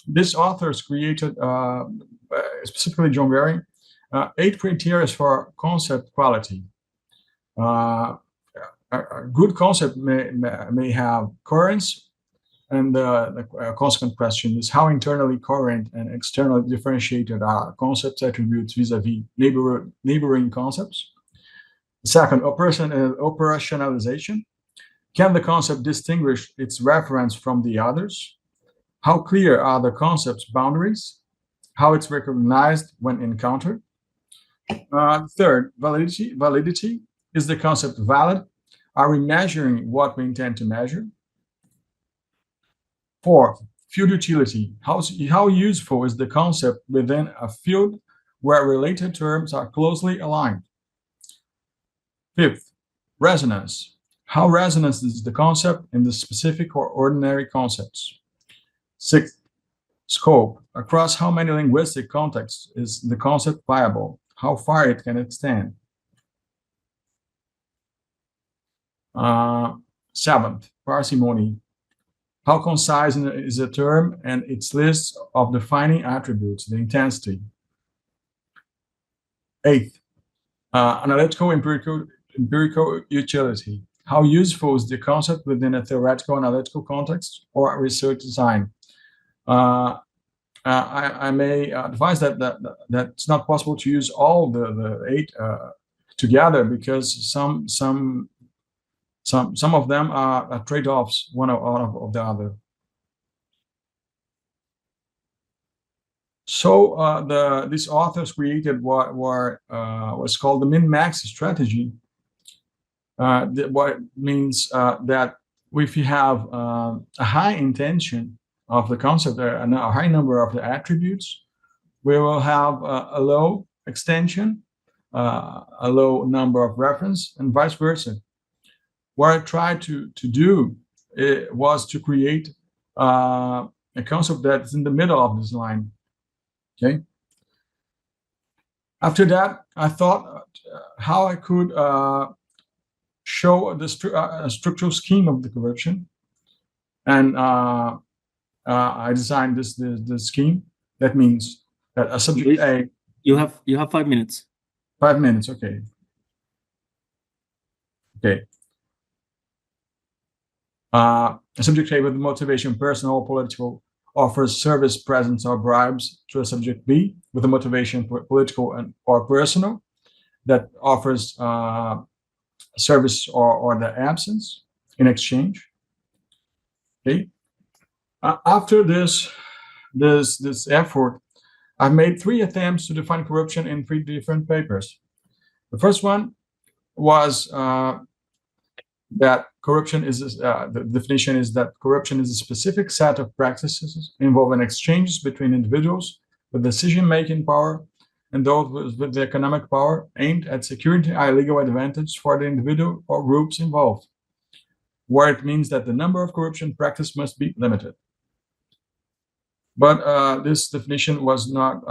These authors created, specifically John Gary, 8 criteria for concept quality. A good concept may have coherence, and the consequent question is how internally coherent and externally differentiated are concept attributes vis-a-vis neighboring concepts. Second, operationalization. Can the concept distinguish its reference from the others? How clear are the concept's boundaries? How it's recognized when encountered? Third, validity. Is the concept valid? Are we measuring what we intend to measure? Fourth, field utility. How useful is the concept within a field where related terms are closely aligned? Fifth, resonance. How resonant is the concept in the specific or ordinary concepts? Sixth, scope. Across how many linguistic contexts is the concept viable? How far it can extend? Seventh, parsimony. How concise is a term and its list of defining attributes, the intensity? Eighth, analytical empirical utility. How useful is the concept within a theoretical analytical context or research design? I may advise that it's not possible to use all the 8 together, because some of them are trade-offs, one of the other. So these authors created what was called the min-max strategy. What means that if you have a high intention of the concept, a high number of the attributes, we will have a low extension, a low number of reference, and vice versa. What I tried to do was to create a concept that's in the middle of this line. Okay. After that, I thought how I could show the structural scheme of the corruption, and I designed this scheme. That means that a subject A. You have 5 minutes. 5 minutes. Okay. Okay. A subject A with motivation, personal or political, offers service, presents, or bribes to a subject B with a motivation political or personal, that offers service or the absence in exchange. Okay. After this effort, I've made 3 attempts to define corruption in 3 different papers. The first one was that corruption is the definition is that corruption is a specific set of practices involving exchanges between individuals with decision-making power and those with the economic power aimed at securing a legal advantage for the individual or groups involved, where it means that the number of corruption practice must be limited. But this definition was not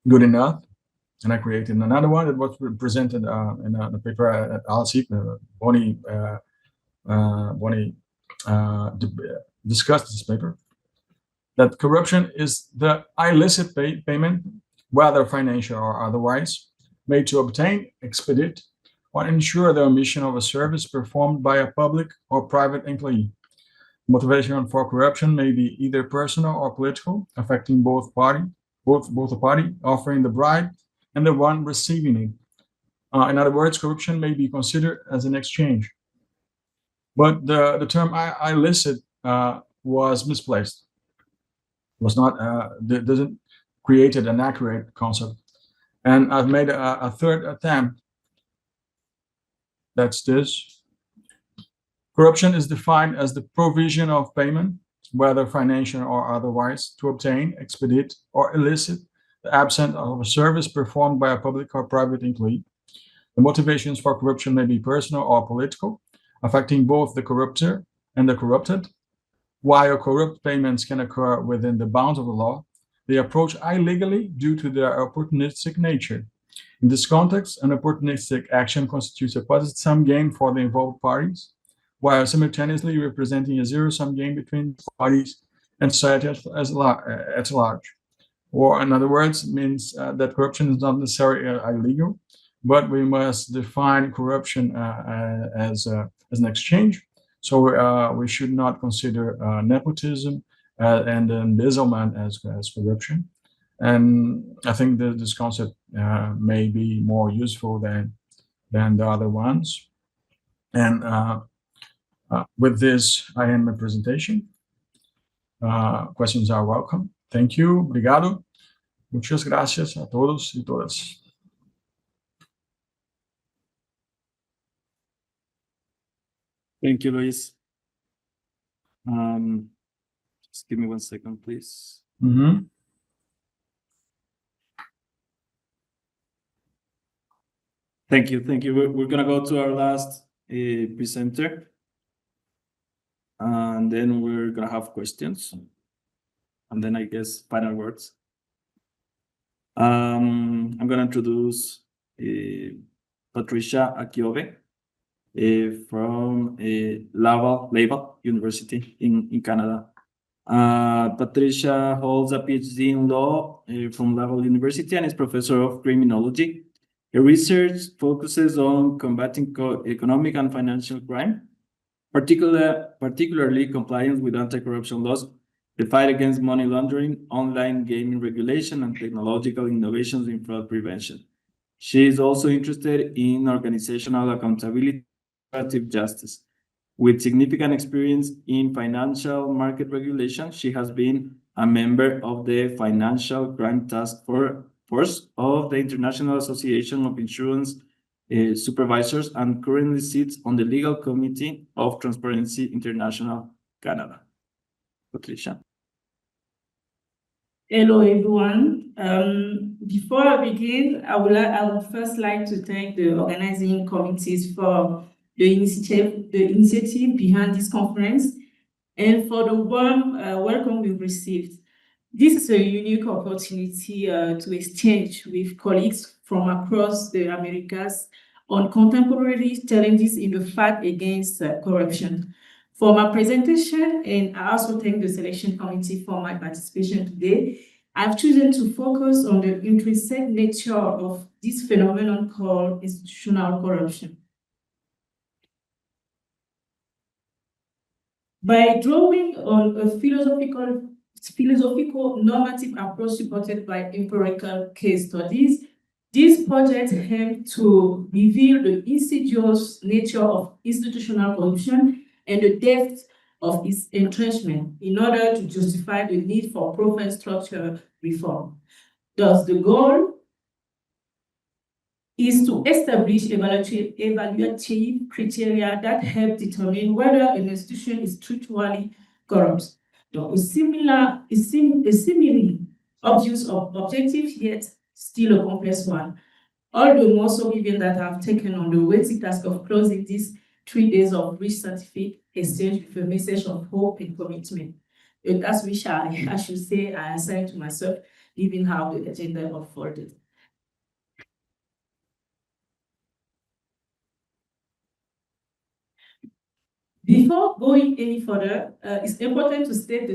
good enough, and I created another one that was presented in a paper at ALSIC. Bonnie discussed this paper, that corruption is the illicit payment, whether financial or otherwise, made to obtain, expedite, or ensure the omission of a service performed by a public or private employee. Motivation for corruption may be either personal or political, affecting both parties, both the party offering the bribe and the one receiving it. In other words, corruption may be considered as an exchange. But the term I listed was misplaced. Was not doesn't created an accurate concept. And I've made a third attempt. That's this. Corruption is defined as the provision of payment, whether financial or otherwise, to obtain, expedite, or elicit the absence of a service performed by a public or private employee. The motivations for corruption may be personal or political, affecting both the corrupter and the corrupted. While corrupt payments can occur within the bounds of the law, they approach illegally due to their opportunistic nature. In this context, an opportunistic action constitutes a positive sum game for the involved parties, while simultaneously representing a zero-sum game between parties and society at large. Or, in other words, it means that corruption is not necessarily illegal, but we must define corruption as an exchange. So we should not consider nepotism and embezzlement as corruption. And I think that this concept may be more useful than the other ones. And with this, I end my presentation. Questions are welcome. Thank you. Obrigado. Muchas gracias a todos y todas. Thank you, Luis. Just give me 1 second, please. Mm-hmm. Thank you. We're gonna go to our last presenter, and then we're gonna have questions, and then I guess final words. I'm gonna introduce Patricia Akiove from Laval University in Canada. Patricia holds a PhD in law from Laval University and is professor of criminology. Her research focuses on combating economic and financial crime, particularly compliance with anti-corruption laws, the fight against money laundering, online gaming regulation, and technological innovations in fraud prevention. She is also interested in organizational accountability and administrative justice. With significant experience in financial market regulation, she has been a member of the Financial Crime Task Force of the International Association of Insurance Supervisors and currently sits on the Legal Committee of Transparency International Canada. Patricia. Hello, everyone. Before I begin, I would first like to thank the organizing committees for the initiative behind this conference and for the warm welcome we've received. This is a unique opportunity to exchange with colleagues from across the Americas on contemporary challenges in the fight against corruption. For my presentation, and I also thank the selection committee for my participation today, I've chosen to focus on the intrinsic nature of this phenomenon called institutional corruption. By drawing on a philosophical normative approach supported by empirical case studies, these projects aim to reveal the insidious nature of institutional corruption and the depth of its entrenchment in order to justify the need for proper structural reform. Thus, the goal is to establish evaluative criteria that help determine whether an institution is structurally corrupt. A similarly obvious objective, yet still a complex one. All the more so given that I've taken on the weighty task of closing these 3 days of rich scientific exchange with a message of hope and commitment. And that's which I should say I assigned to myself, given how the agenda unfolded. Before going any further, it's important to state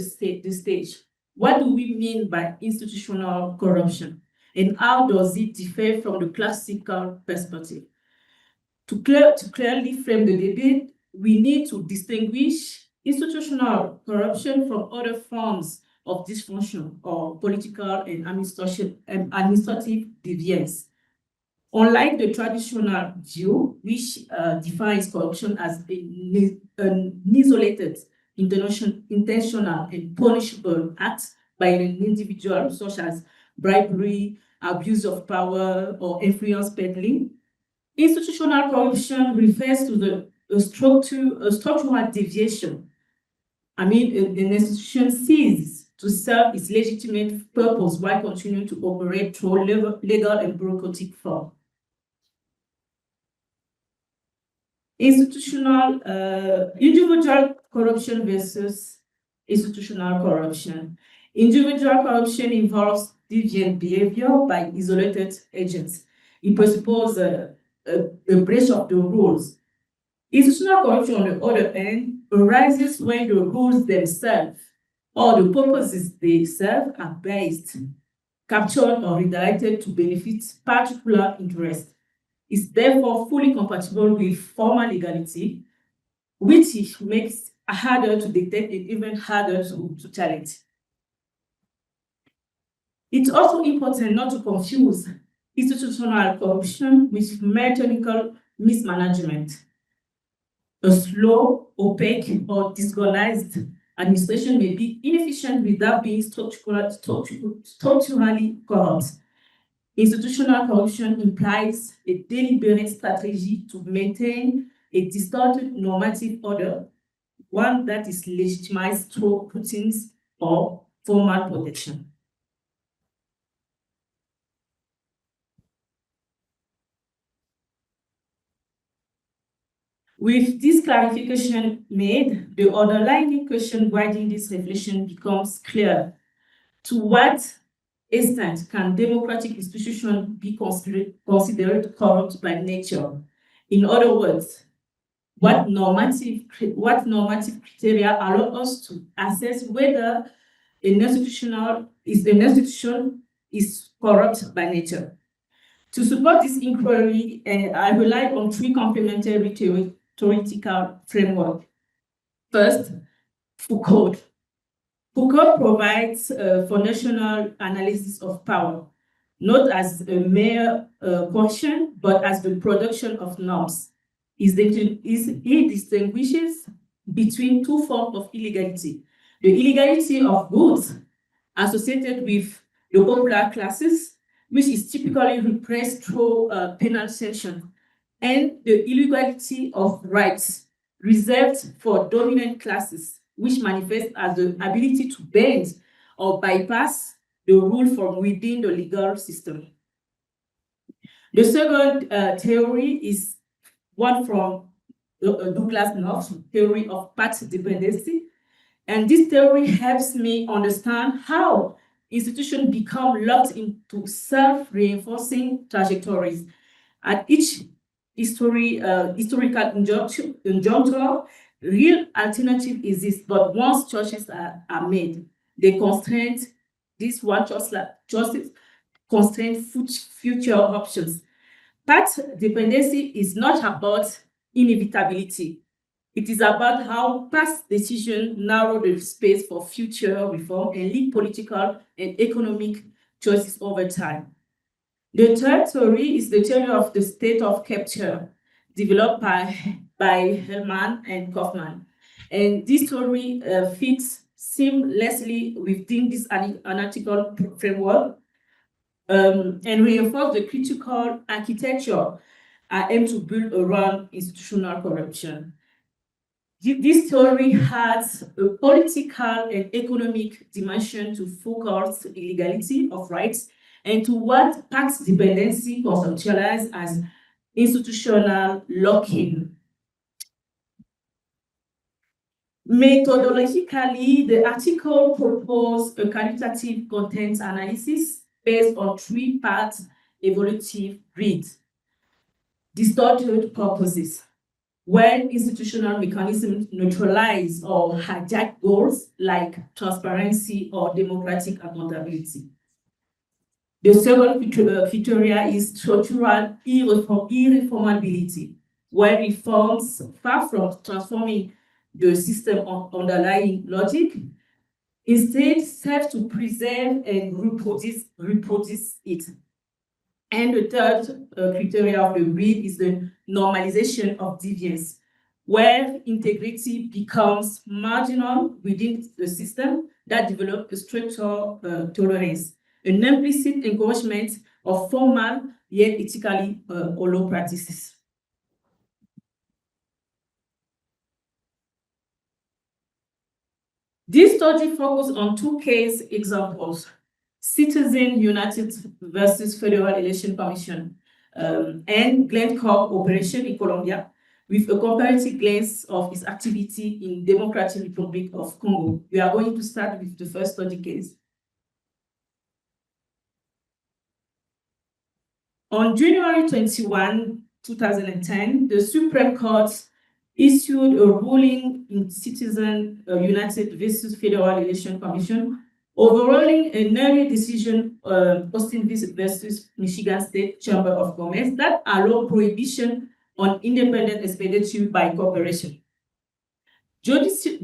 the stage. What do we mean by institutional corruption? And how does it differ from the classical perspective? To clearly frame the debate, we need to distinguish institutional corruption from other forms of dysfunction or political and administrative deviance. Unlike the traditional view, which defines corruption as an isolated, intentional, and punishable act by an individual, such as bribery, abuse of power, or influence peddling, institutional corruption refers to a structural deviation. An institution ceases to serve its legitimate purpose while continuing to operate through legal and bureaucratic form. Institutional, individual corruption versus institutional corruption. Individual corruption involves deviant behavior by isolated agents. It presupposes a breach of the rules. Institutional corruption, on the other hand, arises when the rules themselves or the purposes they serve are biased, captured, or redirected to benefit particular interests. Is therefore fully compatible with formal legality, which makes it harder to detect and even harder to challenge. It's also important not to confuse institutional corruption with methodical mismanagement. A slow, opaque, or disorganized administration may be inefficient without being structurally corrupt. Institutional corruption implies a deliberate strategy to maintain a distorted normative order, one that is legitimized through routines or formal protection. With this clarification made, the underlying question guiding this reflection becomes clear. To what extent can democratic institutions be considered corrupt by nature? In other words, what normative criteria allow us to assess whether an institution is corrupt by nature? To support this inquiry, I rely on three complementary theoretical frameworks. First, Foucault. Foucault provides foundational analysis of power, not as a mere quotient, but as the production of norms. He distinguishes between two forms of illegality: the illegality of goods associated with the popular classes, which is typically repressed through penal sanction, and the illegality of rights reserved for dominant classes, which manifests as the ability to bend or bypass the rule from within the legal system. The second theory is one from Douglas North's theory of path dependency. And this theory helps me understand how institutions become locked into self-reinforcing trajectories. At each historical juncture, real alternative exists, but once choices are made, they constrain this one choices constrain future options. Path dependency is not about inevitability. It is about how past decisions narrow the space for future reform and lead political and economic choices over time. The third theory is the theory of the state of capture, developed by Hellman and Kaufman. And this theory fits seamlessly within this analytical framework and reinforces the critical architecture aimed to build around institutional corruption. This theory has a political and economic dimension to Foucault's illegality of rights and to what path dependency conceptualized as institutional lock-in. Methodologically, the article proposed a qualitative content analysis based on three-part evolutive grid: distorted purposes, when institutional mechanisms neutralize or hijack goals like transparency or democratic accountability. The second criteria is structural irreformability, where reforms, far from transforming the system of underlying logic, instead serve to preserve and reproduce it. And the third criteria of the grid is the normalization of deviance, where integrity becomes marginal within the system that develops a structural tolerance, an implicit encouragement of formal yet ethically hollow practices. This study focused on two case examples: Citizen United versus Federal Election Commission and Glencore operation in Colombia, with a comparative glance of its activity in Democratic Republic of Congo. We are going to start with the first study case. On January 21, 2010, the Supreme Court issued a ruling in Citizen United versus Federal Election Commission, overruling an earlier decision, Austin versus Michigan State Chamber of Commerce, that allowed prohibition on independent expenditure by corporation. Judicial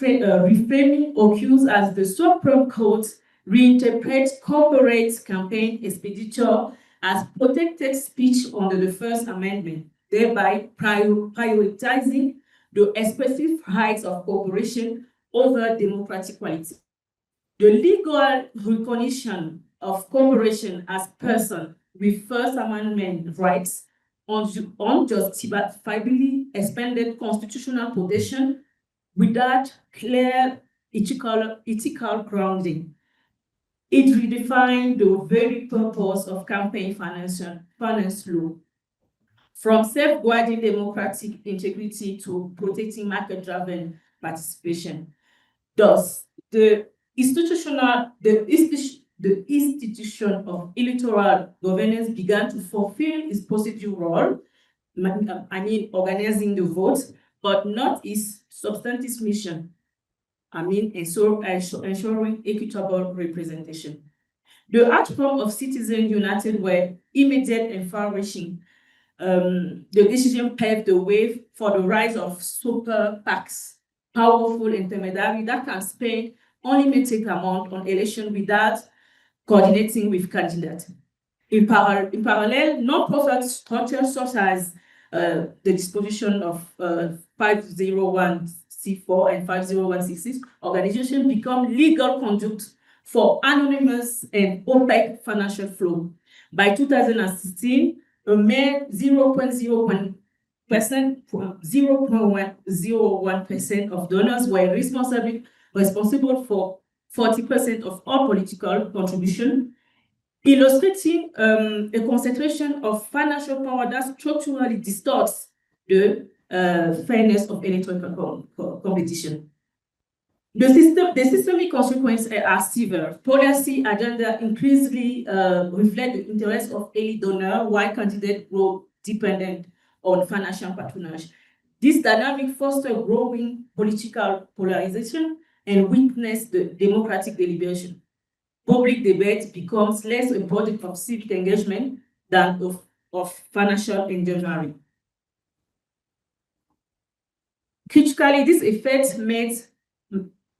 reframing occurs as the Supreme Court reinterprets corporate campaign expenditure as protected speech under the First Amendment, thereby prioritizing the expressive rights of corporation over democratic quality. The legal recognition of corporation as person with First Amendment rights unjustifiably expanded constitutional protection without clear ethical grounding. It redefined the very purpose of campaign finance law, from safeguarding democratic integrity to protecting market-driven participation. Thus, the institution of electoral governance began to fulfill its procedural role, organizing the vote, but not its substantive mission, ensuring equitable representation. The outcome of Citizen United were immediate and far-reaching. The decision paved the way for the rise of super PACs, powerful intermediaries that can spend unlimited amount on election without coordinating with candidates. In parallel, non-profit structures such as the disposition of 501c4 and 501c6 organizations become legal conduct for anonymous and opaque financial flow. By 2016, a mere 0.01% of donors were responsible for 40% of all political contribution, illustrating a concentration of financial power that structurally distorts the fairness of electoral competition. The systemic consequences are severe. Policy agenda increasingly reflect the interests of early donors, while candidates grow dependent on financial patronage. This dynamic fosters growing political polarization and weakens the democratic deliberation. Public debate becomes less a product of civic engagement than of financial engineering. Critically, this effect made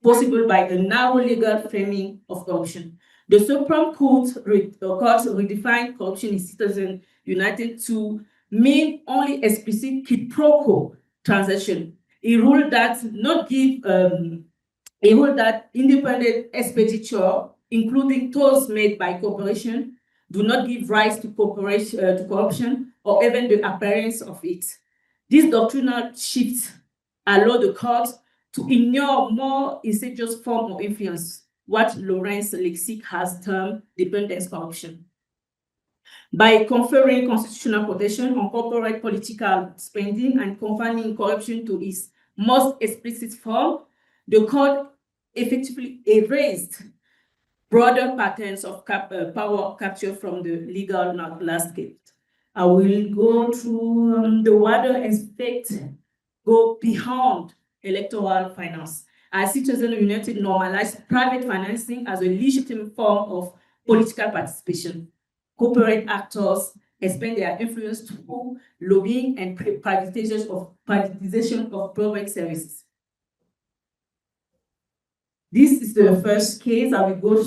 possible by the narrow legal framing of corruption. The Supreme Court redefined corruption in Citizen United to mean only explicit quid pro quo transaction. A rule that independent expenditure, including those made by corporation, do not give rise to corruption or even the appearance of it. This doctrinal shift allowed the court to ignore more insidious form of influence, what Lawrence Lexic has termed dependence corruption. By conferring constitutional protection on corporate political spending and confining corruption to its most explicit form, the court effectively erased broader patterns of power capture from the legal landscape. I will go through the wider aspect, go beyond electoral finance. As Citizen United normalized private financing as a legitimate form of political participation. Corporate actors expand their influence through lobbying and privatization of public services. This is the first case. I will go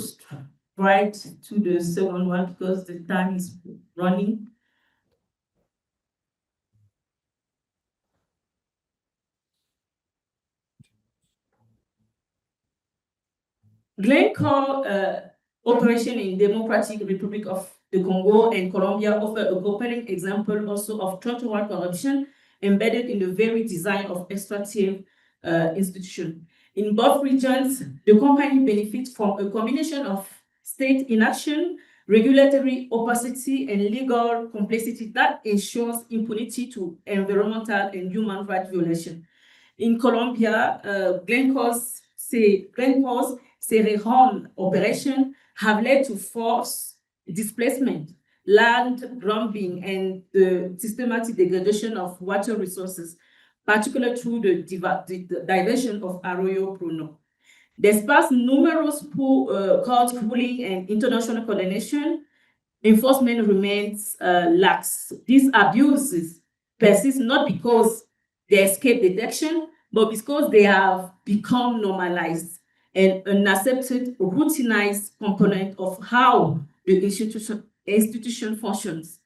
right to the second one because the time is running. Glencore operation in Democratic Republic of the Congo and Colombia offer a compelling example also of structural corruption embedded in the very design of extractive institutions. In both regions, the company benefits from a combination of state inaction, regulatory opacity, and legal complexity that ensures impunity to environmental and human rights violations. In Colombia, Glencore's Cerrejón operation have led to forced displacement, land grabbing, and the systematic degradation of water resources, particularly through the diversion of Arroyo Bruno. Despite numerous court rulings and international coordination, enforcement remains lax. These abuses persist not because they escape detection, but because they have become normalized and an accepted, routinized component of how the institution functions.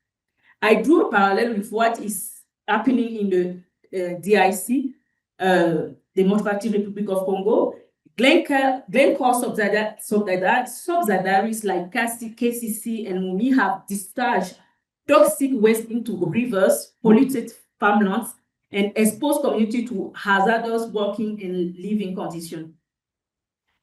I drew a parallel with what is happening in the DIC, Democratic Republic of Congo. Glencore subsidiaries like KCC and Mumi have discharged toxic waste into rivers, polluted farmlands, and exposed community to hazardous working and living conditions.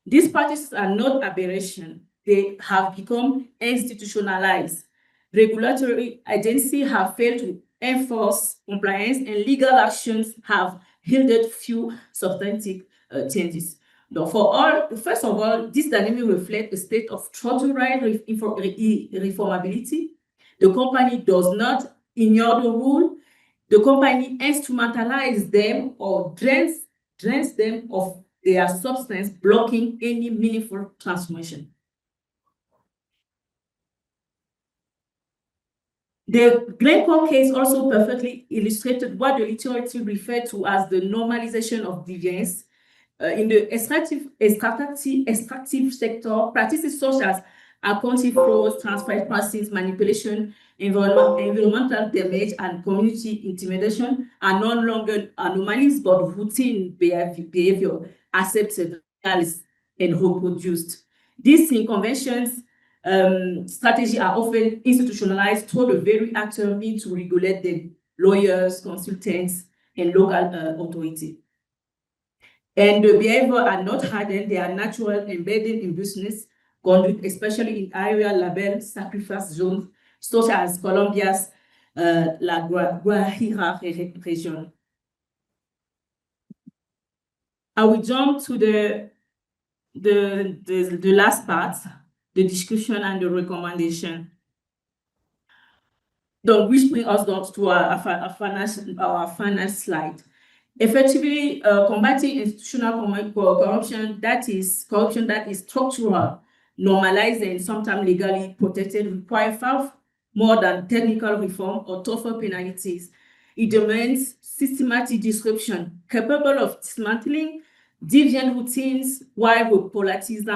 These practices are not aberration. They have become institutionalized. Regulatory agencies have failed to enforce compliance, and legal actions have yielded few substantive changes. First of all, this dynamic reflects a state of structural reformability. The company does not ignore the rule. The company instrumentalizes them or drains them of their substance, blocking any meaningful transformation. The Glencore case also perfectly illustrated what the literature referred to as the normalization of deviance. In the extractive sector, practices such as accounting frauds, transfer practices, manipulation, environmental damage, and community intimidation are no longer anomalies but routine behavior accepted and reproduced. These interventions strategies are often institutionalized through the very actor need to regulate them: lawyers, consultants, and local authority. And the behavior are not hardened, they are natural, embedded in business conduct, especially in area labeled sacrifice zones, such as Colombia's La Guajira region. I will jump to the last part, the discussion and the recommendation. Which brings us to our final slide. Effectively combating institutional corruption that is structural, normalized, and sometimes legally protected requires far more than technical reform or tougher penalties. It demands systematic disruption capable of dismantling deviant routines while repoliticizing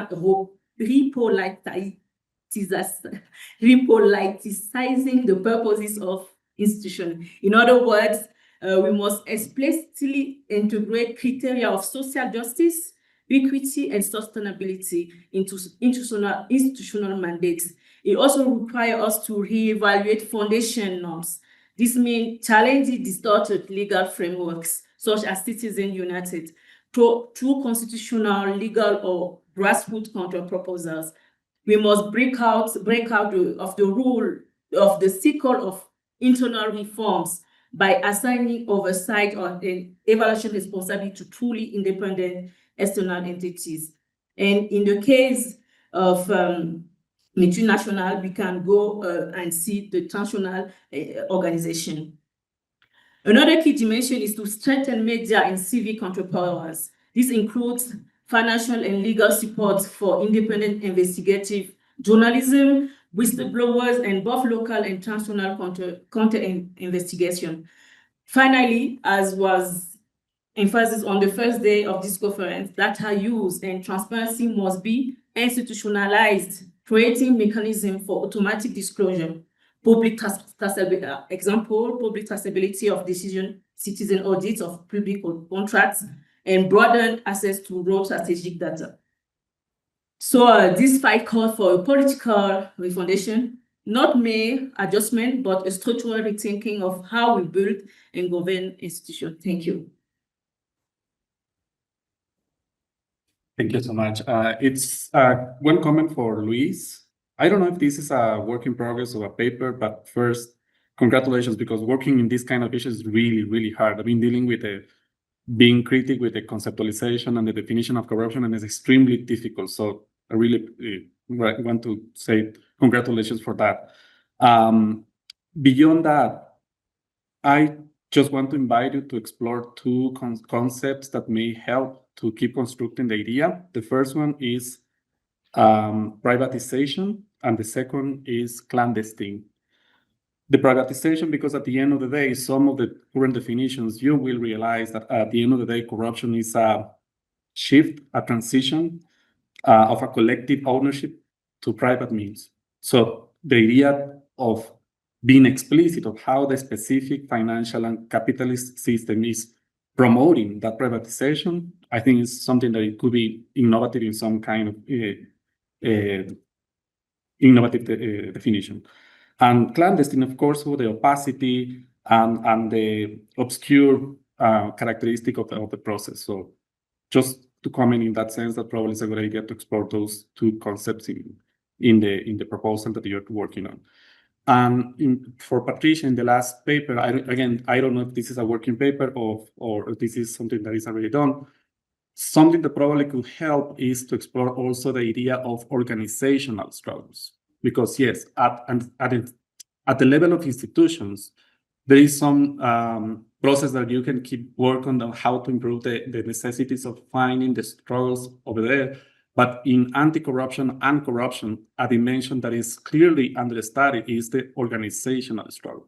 the purposes of institutions. In other words, we must explicitly integrate criteria of social justice, equity, and sustainability into institutional mandates. It also requires us to reevaluate foundation norms. This means challenging distorted legal frameworks, such as Citizens United, through constitutional, legal, or grassroots counter proposals. We must break out of the rule of the cycle of internal reforms by assigning oversight or an evaluation responsibility to truly independent external entities. And in the case of multinational, we can go and see the transnational organization. Another key dimension is to strengthen media and civic counterpowers. This includes financial and legal support for independent investigative journalism, whistleblowers, and both local and transnational counter investigation. Finally, as was emphasis on the first day of this conference, data use and transparency must be institutionalized, creating mechanism for automatic disclosure, public traceability of decision, citizen audits of public contracts, and broadened access to raw strategic data. So this fight called for a political refundation, not mere adjustment, but a structural rethinking of how we build and govern institutions. Thank you. Thank you so much. It's one comment for Luis. I don't know if this is a work in progress or a paper, but first, congratulations, because working in this kind of issues is really, really hard. I mean, dealing with being critic with the conceptualization and the definition of corruption, and it's extremely difficult. So I really want to say congratulations for that. Beyond that, I just want to invite you to explore two concepts that may help to keep constructing the idea. The first one is privatization, and the second is clandestine. The privatization, because at the end of the day, some of the current definitions, you will realize that at the end of the day, corruption is a shift, a transition of a collective ownership to private means. So the idea of being explicit of how the specific financial and capitalist system is promoting that privatization, I think is something that it could be innovative in some kind of innovative definition. And clandestine, of course, with the opacity and the obscure characteristic of the process. So just to comment in that sense, that probably is a good idea to explore those two concepts in the proposal that you're working on. And for Patricia, in the last paper, I don't know if this is a working paper or this is something that is already done. Something that probably could help is to explore also the idea of organizational struggles. Because yes, at the level of institutions, there is some process that you can keep working on how to improve the necessities of finding the struggles over there. But in anti-corruption and corruption, a dimension that is clearly under study is the organizational struggle.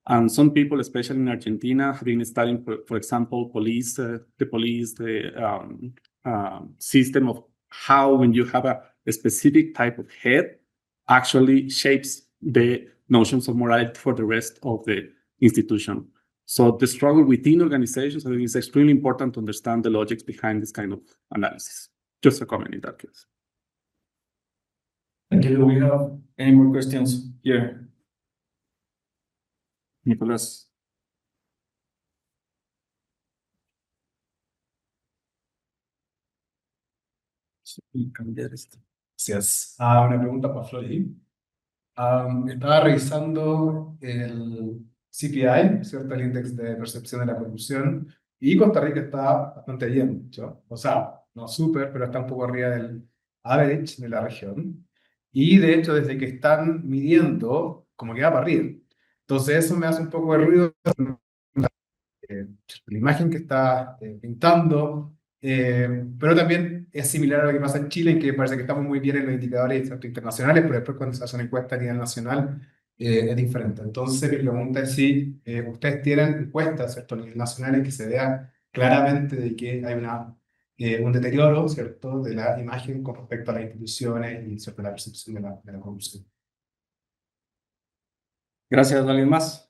And some people, especially in Argentina, have been studying, for example, the system of how, when you have a specific type of head, actually shapes the notions of morality for the rest of the institution. So the struggle within organizations, I think, is extremely important to understand the logics behind this kind of analysis. Just a comment in that case. Thank you. Do we have any more questions here? Nicolás. Cambiar esto. Gracias. Una pregunta para Flory. Estaba revisando el CPI, ¿cierto? El índice de percepción de la corrupción, y Costa Rica está bastante bien, ¿cierto? O sea, no súper, pero está un poco arriba del average de la región. Y de hecho, desde que están midiendo, como que va para arriba. Entonces, eso me hace un poco de ruido. La imagen que está pintando, pero también es similar a lo que pasa en Chile, en que parece que estamos muy bien en los indicadores internacionales, pero después cuando se hace una encuesta a nivel nacional es diferente. Entonces mi pregunta es si ustedes tienen encuestas, ¿cierto?, a nivel nacional en que se vea claramente de que hay un deterioro, ¿cierto?, de la imagen con respecto a las instituciones y, ¿cierto?, la percepción de la corrupción. Gracias. ¿Alguien más?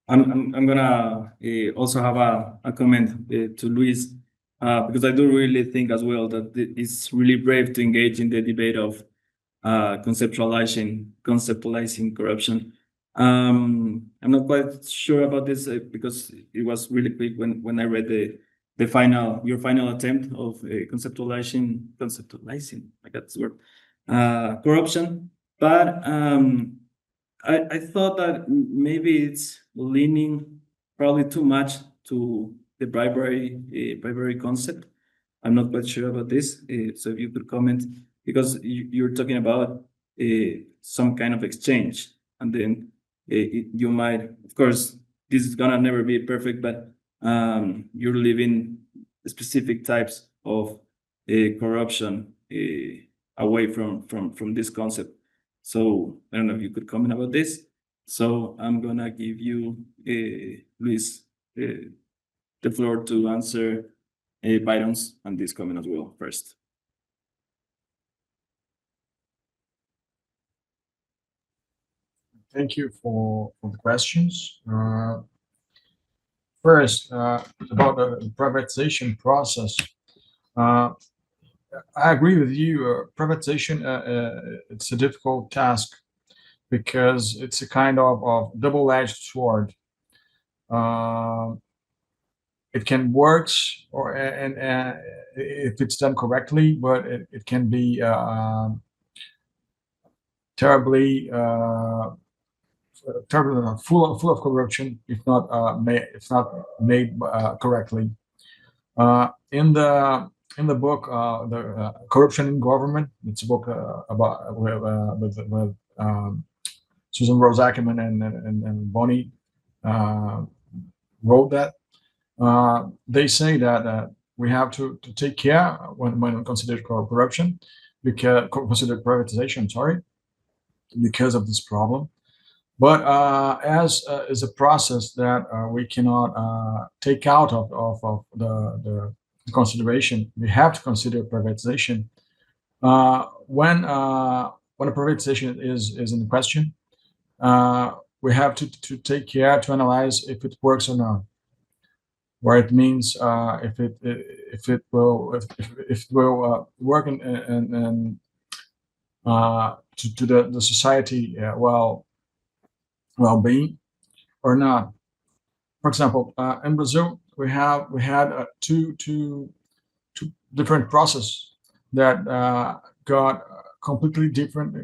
I'm gonna also have a comment to Luis, because I do really think as well that it's really brave to engage in the debate of conceptualizing corruption. I'm not quite sure about this because it was really quick when I read your final attempt of conceptualizing, I got this word, corruption, but I thought that maybe it's leaning probably too much to the bribery concept. I'm not quite sure about this, so if you could comment, because you're talking about some kind of exchange, and then you might, of course, this is gonna never be perfect, but you're leaving specific types of corruption away from this concept. So I don't know if you could comment about this. So I'm gonna give you, Luis, the floor to answer Byron's and this comment as well first. Thank you for the questions. First, about the privatization process. I agree with you. Privatization, it's a difficult task because it's a kind of double-edged sword. It can work, and if it's done correctly, but it can be terribly full of corruption if not made correctly. In the book, the Corruption in Government, it's a book about with Susan Rose Ackerman and Bonnie wrote that. They say that we have to take care when we consider corruption, because consider privatization, sorry, because of this problem. But as is a process that we cannot take out of the consideration, we have to consider privatization. When a privatization is in question, we have to take care to analyze if it works or not, where it means if it will work and to the society well-being or not. For example, in Brazil, we had two different processes that got completely different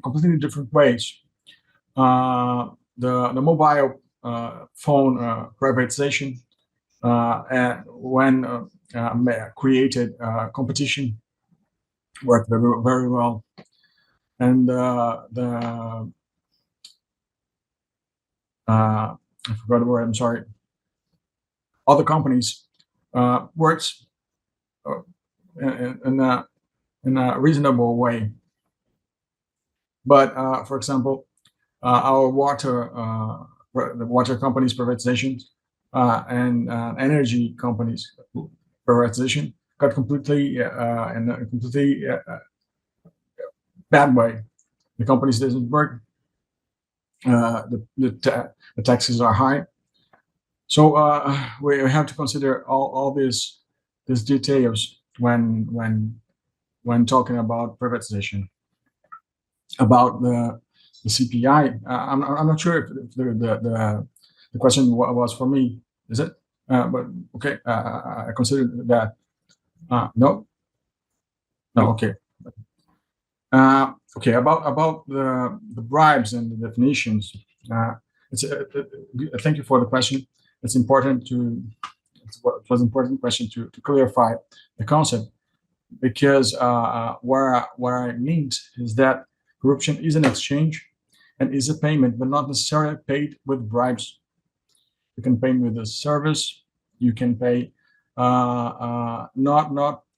completely different ways. The mobile phone privatization and when created competition worked very well, and I forgot the word, I'm sorry. Other companies works in a reasonable way. But for example, our the water companies privatization and energy companies privatization got completely in a completely bad way. The companies doesn't work. The taxes are high, so we have to consider all these details when talking about privatization. About the CPI, I'm not sure if the question was for me. Is it? But okay, I consider that. No. Okay. Okay, about the bribes and the definitions. Thank you for the question. It was important question to clarify the concept, because what I mean is that corruption is an exchange and is a payment, but not necessarily paid with bribes. You can pay with a service. You can pay not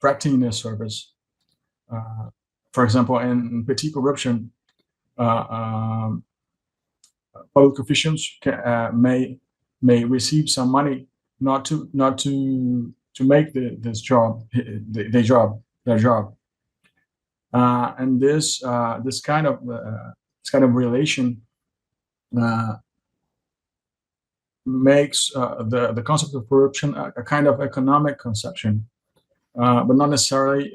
practicing a service. For example, in petty corruption, public officials may receive some money not to make their job, and this kind of relation makes the concept of corruption a kind of economic conception, but not necessarily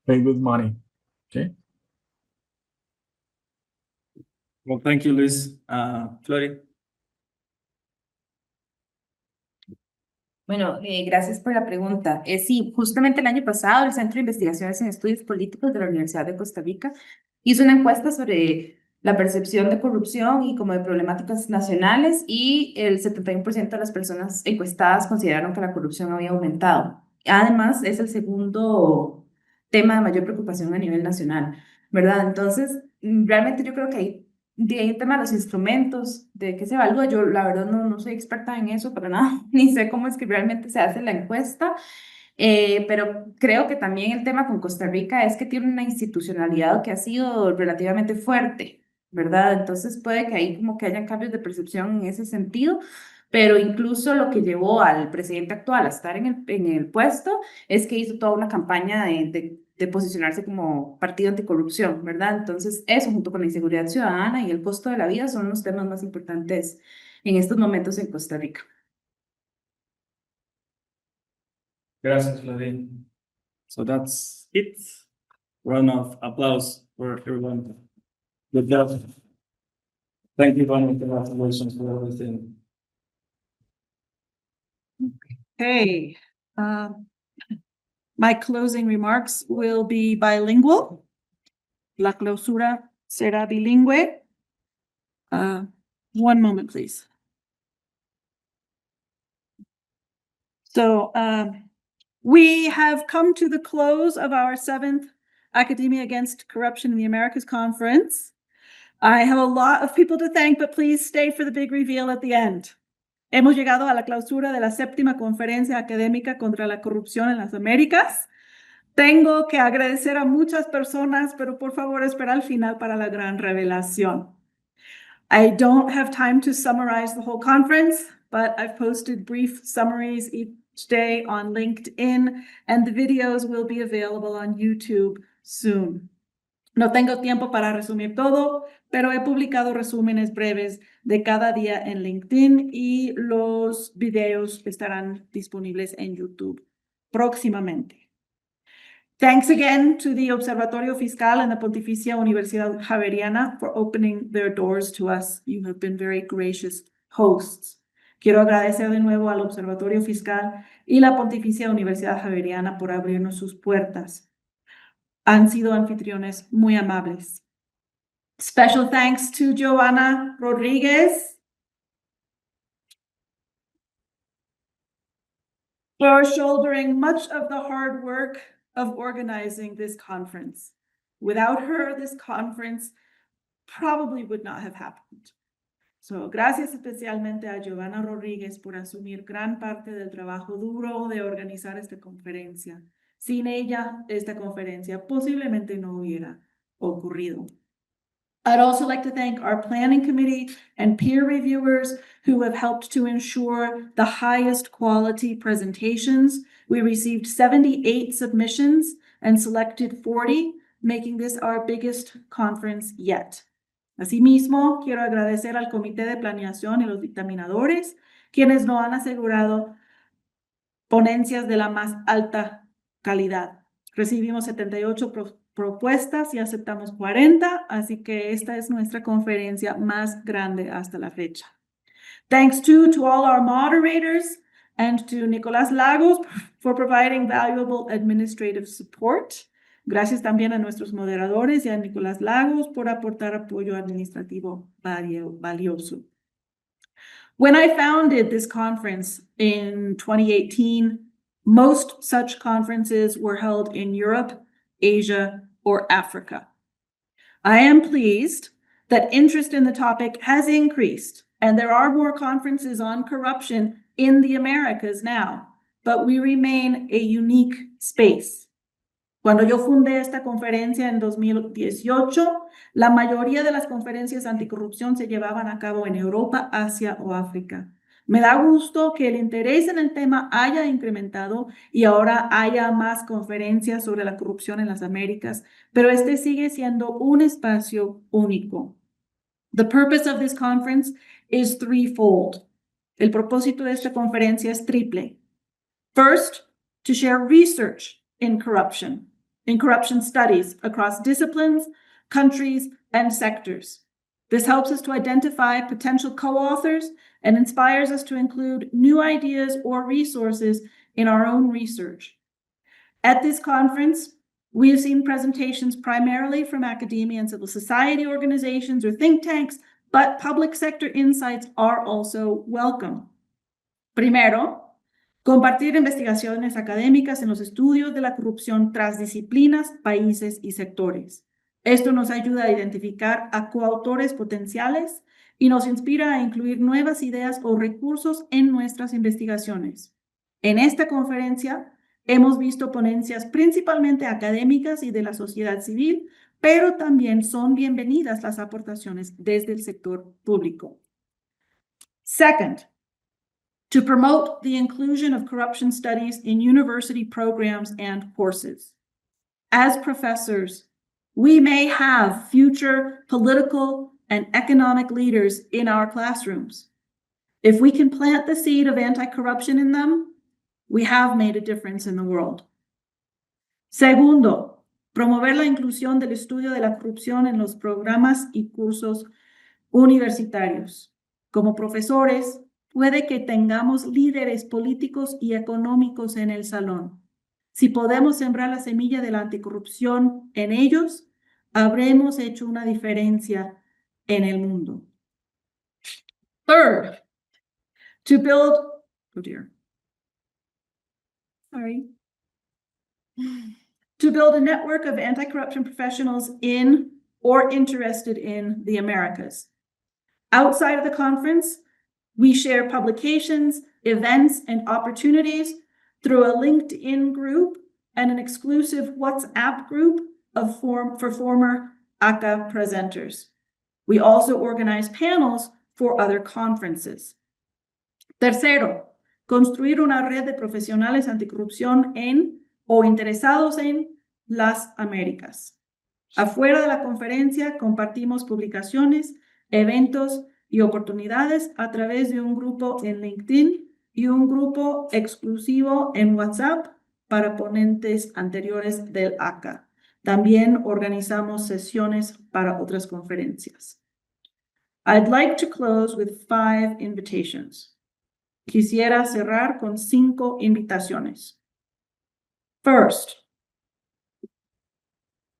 paid with money. Okay. Well, thank you, Luis. Flory. Bueno, gracias por la pregunta. Sí, justamente el año pasado el Centro de Investigaciones en Estudios Políticos de la Universidad de Costa Rica hizo una encuesta sobre la percepción de corrupción y como de problemáticas nacionales, y el 71% de las personas encuestadas consideraron que la corrupción había aumentado. Además, es el segundo tema de mayor preocupación a nivel nacional, ¿verdad? Entonces, realmente yo creo que hay un tema de los instrumentos, de qué se evalúa. Yo la verdad no soy experta en eso para nada, ni sé cómo es que realmente se hace la encuesta, pero creo que también el tema con Costa Rica es que tiene una institucionalidad que ha sido relativamente fuerte, ¿verdad? Entonces puede que ahí como que hayan cambios de percepción en ese sentido, pero incluso lo que llevó al presidente actual a estar en el puesto es que hizo toda una campaña de posicionarse como partido anticorrupción, ¿verdad? Entonces, eso junto con la inseguridad ciudadana y el costo de la vida son los temas más importantes en estos momentos en Costa Rica. Gracias, Flory. So that's it. Round of applause for everyone. Good job. Thank you, Bonnie. Congratulations for everything. Hey, my closing remarks will be bilingual. La clausura será bilingüe. One moment, please. So we have come to the close of our 7th Academia Against Corruption in the Americas Conference. I have a lot of people to thank, but please stay for the big reveal at the end. Hemos llegado a la clausura de la 7ª Conferencia Académica contra la Corrupción en las Américas. Tengo que agradecer a muchas personas, pero por favor espera al final para la gran revelación. I don't have time to summarize the whole conference, but I've posted brief summaries each day on LinkedIn, and the videos will be available on YouTube soon. No tengo tiempo para resumir todo, pero he publicado resúmenes breves de cada día en LinkedIn y los videos estarán disponibles en YouTube próximamente. Thanks again to the Observatorio Fiscal and the Pontificia Universidad Javeriana for opening their doors to us. You have been very gracious hosts. Quiero agradecer de nuevo al Observatorio Fiscal y la Pontificia Universidad Javeriana por abrirnos sus puertas. Han sido anfitriones muy amables. Special thanks to Joanna Rodriguez for shouldering much of the hard work of organizing this conference. Without her, this conference probably would not have happened. So, gracias especialmente a Giovanna Rodríguez por asumir gran parte del trabajo duro de organizar esta conferencia. Sin ella, esta conferencia posiblemente no hubiera ocurrido. I'd also like to thank our planning committee and peer reviewers who have helped to ensure the highest quality presentations. We received 78 submissions and selected 40, making this our biggest conference yet. Asimismo, quiero agradecer al Comité de Planeación y los dictaminadores, quienes nos han asegurado ponencias de la más alta calidad. Recibimos 78 propuestas y aceptamos 40, así que esta es nuestra conferencia más grande hasta la fecha. Thanks to all our moderators and to Nicolás Lagos for providing valuable administrative support. Gracias también a nuestros moderadores y a Nicolás Lagos por aportar apoyo administrativo valioso. When I founded this conference in 2018, most such conferences were held in Europe, Asia, or Africa. I am pleased that interest in the topic has increased, and there are more conferences on corruption in the Americas now, but we remain a unique space. Cuando yo fundé esta conferencia en 2018, la mayoría de las conferencias anticorrupción se llevaban a cabo en Europa, Asia o África. Me da gusto que el interés en el tema haya incrementado y ahora haya más conferencias sobre la corrupción en las Américas, pero este sigue siendo un espacio único. The purpose of this conference is threefold. El propósito de esta conferencia es triple. First, to share research in corruption studies across disciplines, countries, and sectors. This helps us to identify potential co-authors and inspires us to include new ideas or resources in our own research. At this conference, we have seen presentations primarily from academia and civil society organizations or think tanks, but public sector insights are also welcome. Primero, compartir investigaciones académicas en los estudios de la corrupción tras disciplinas, países y sectores. Esto nos ayuda a identificar a coautores potenciales y nos inspira a incluir nuevas ideas o recursos en nuestras investigaciones. En esta conferencia hemos visto ponencias principalmente académicas y de la sociedad civil, pero también son bienvenidas las aportaciones desde el sector público. Second, to promote the inclusion of corruption studies in university programs and courses. As professors, we may have future political and economic leaders in our classrooms. If we can plant the seed of anti-corruption in them, we have made a difference in the world. Segundo, promover la inclusión del estudio de la corrupción en los programas y cursos universitarios. Como profesores, puede que tengamos líderes políticos y económicos en el salón. Si podemos sembrar la semilla de la anticorrupción en ellos, habremos hecho una diferencia en el mundo. Third, to build, to build a network of anti-corruption professionals in or interested in the Americas. Outside of the conference, we share publications, events, and opportunities through a LinkedIn group and an exclusive WhatsApp group for former ACA presenters. We also organize panels for other conferences. Tercero, construir una red de profesionales anticorrupción en o interesados en las Américas. Afuera de la conferencia compartimos publicaciones, eventos y oportunidades a través de un grupo en LinkedIn y un grupo exclusivo en WhatsApp para ponentes anteriores del ACA. También organizamos sesiones para otras conferencias. I'd like to close with 5 invitations. Quisiera cerrar con 5 invitaciones. First,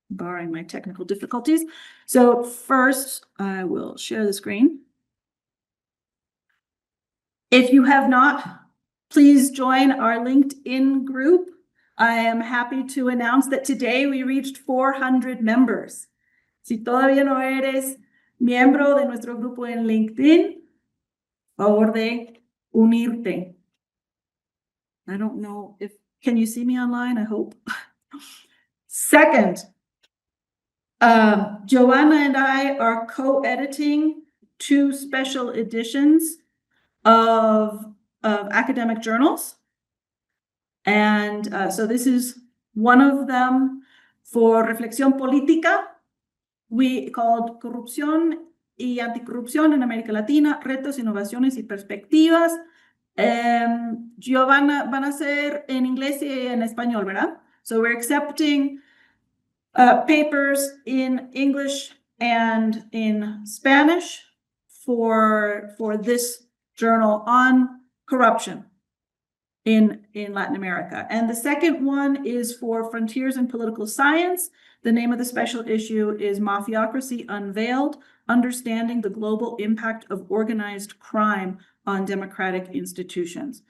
barring my technical difficulties. So first, I will share the screen. If you have not, please join our LinkedIn group. I am happy to announce that today we reached 400 members. Si todavía no eres miembro de nuestro grupo en LinkedIn, favor de unirte. I don't know if, can you see me online? I hope. Second, Joanna and I are co-editing 2 special editions of academic journals. And so this is one of them for Reflexión Política. We called Corrupción y Anticorrupción en América Latina, Retos, Innovaciones y Perspectivas. Giovanna, van a ser en inglés y en español, ¿verdad? So we're accepting papers in English and in Spanish for this journal on corruption in Latin America. And the second one is for Frontiers in Political Science. The name of the special issue is Mafiocracy Unveiled, Understanding the Global Impact of Organized Crime on Democratic Institutions.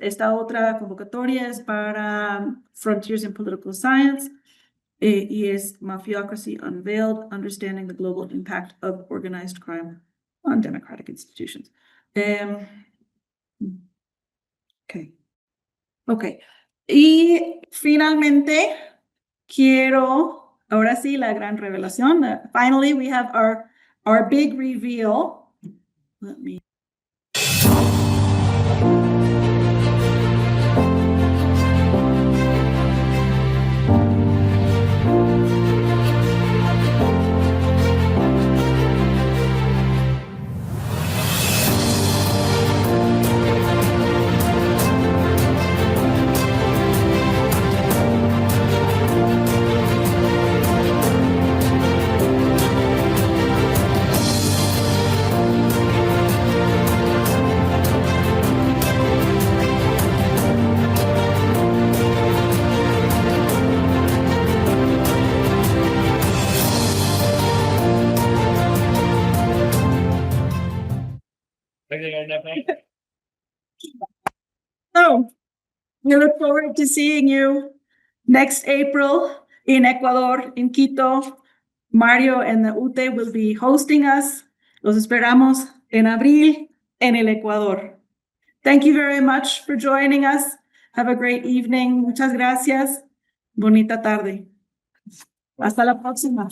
Esta otra convocatoria es para Frontiers in Political Science y es Mafiocracy Unveiled, Understanding the Global Impact of Organized Crime on Democratic Institutions. Okay. Y finalmente, ahora sí, la gran revelación. Finally, we have our big reveal. Let me. So, we look forward to seeing you next April in Ecuador, in Quito. Mario and the UTE will be hosting us. Los esperamos en abril en el Ecuador. Thank you very much for joining us. Have a great evening. Muchas gracias. Bonita tarde. Hasta la próxima.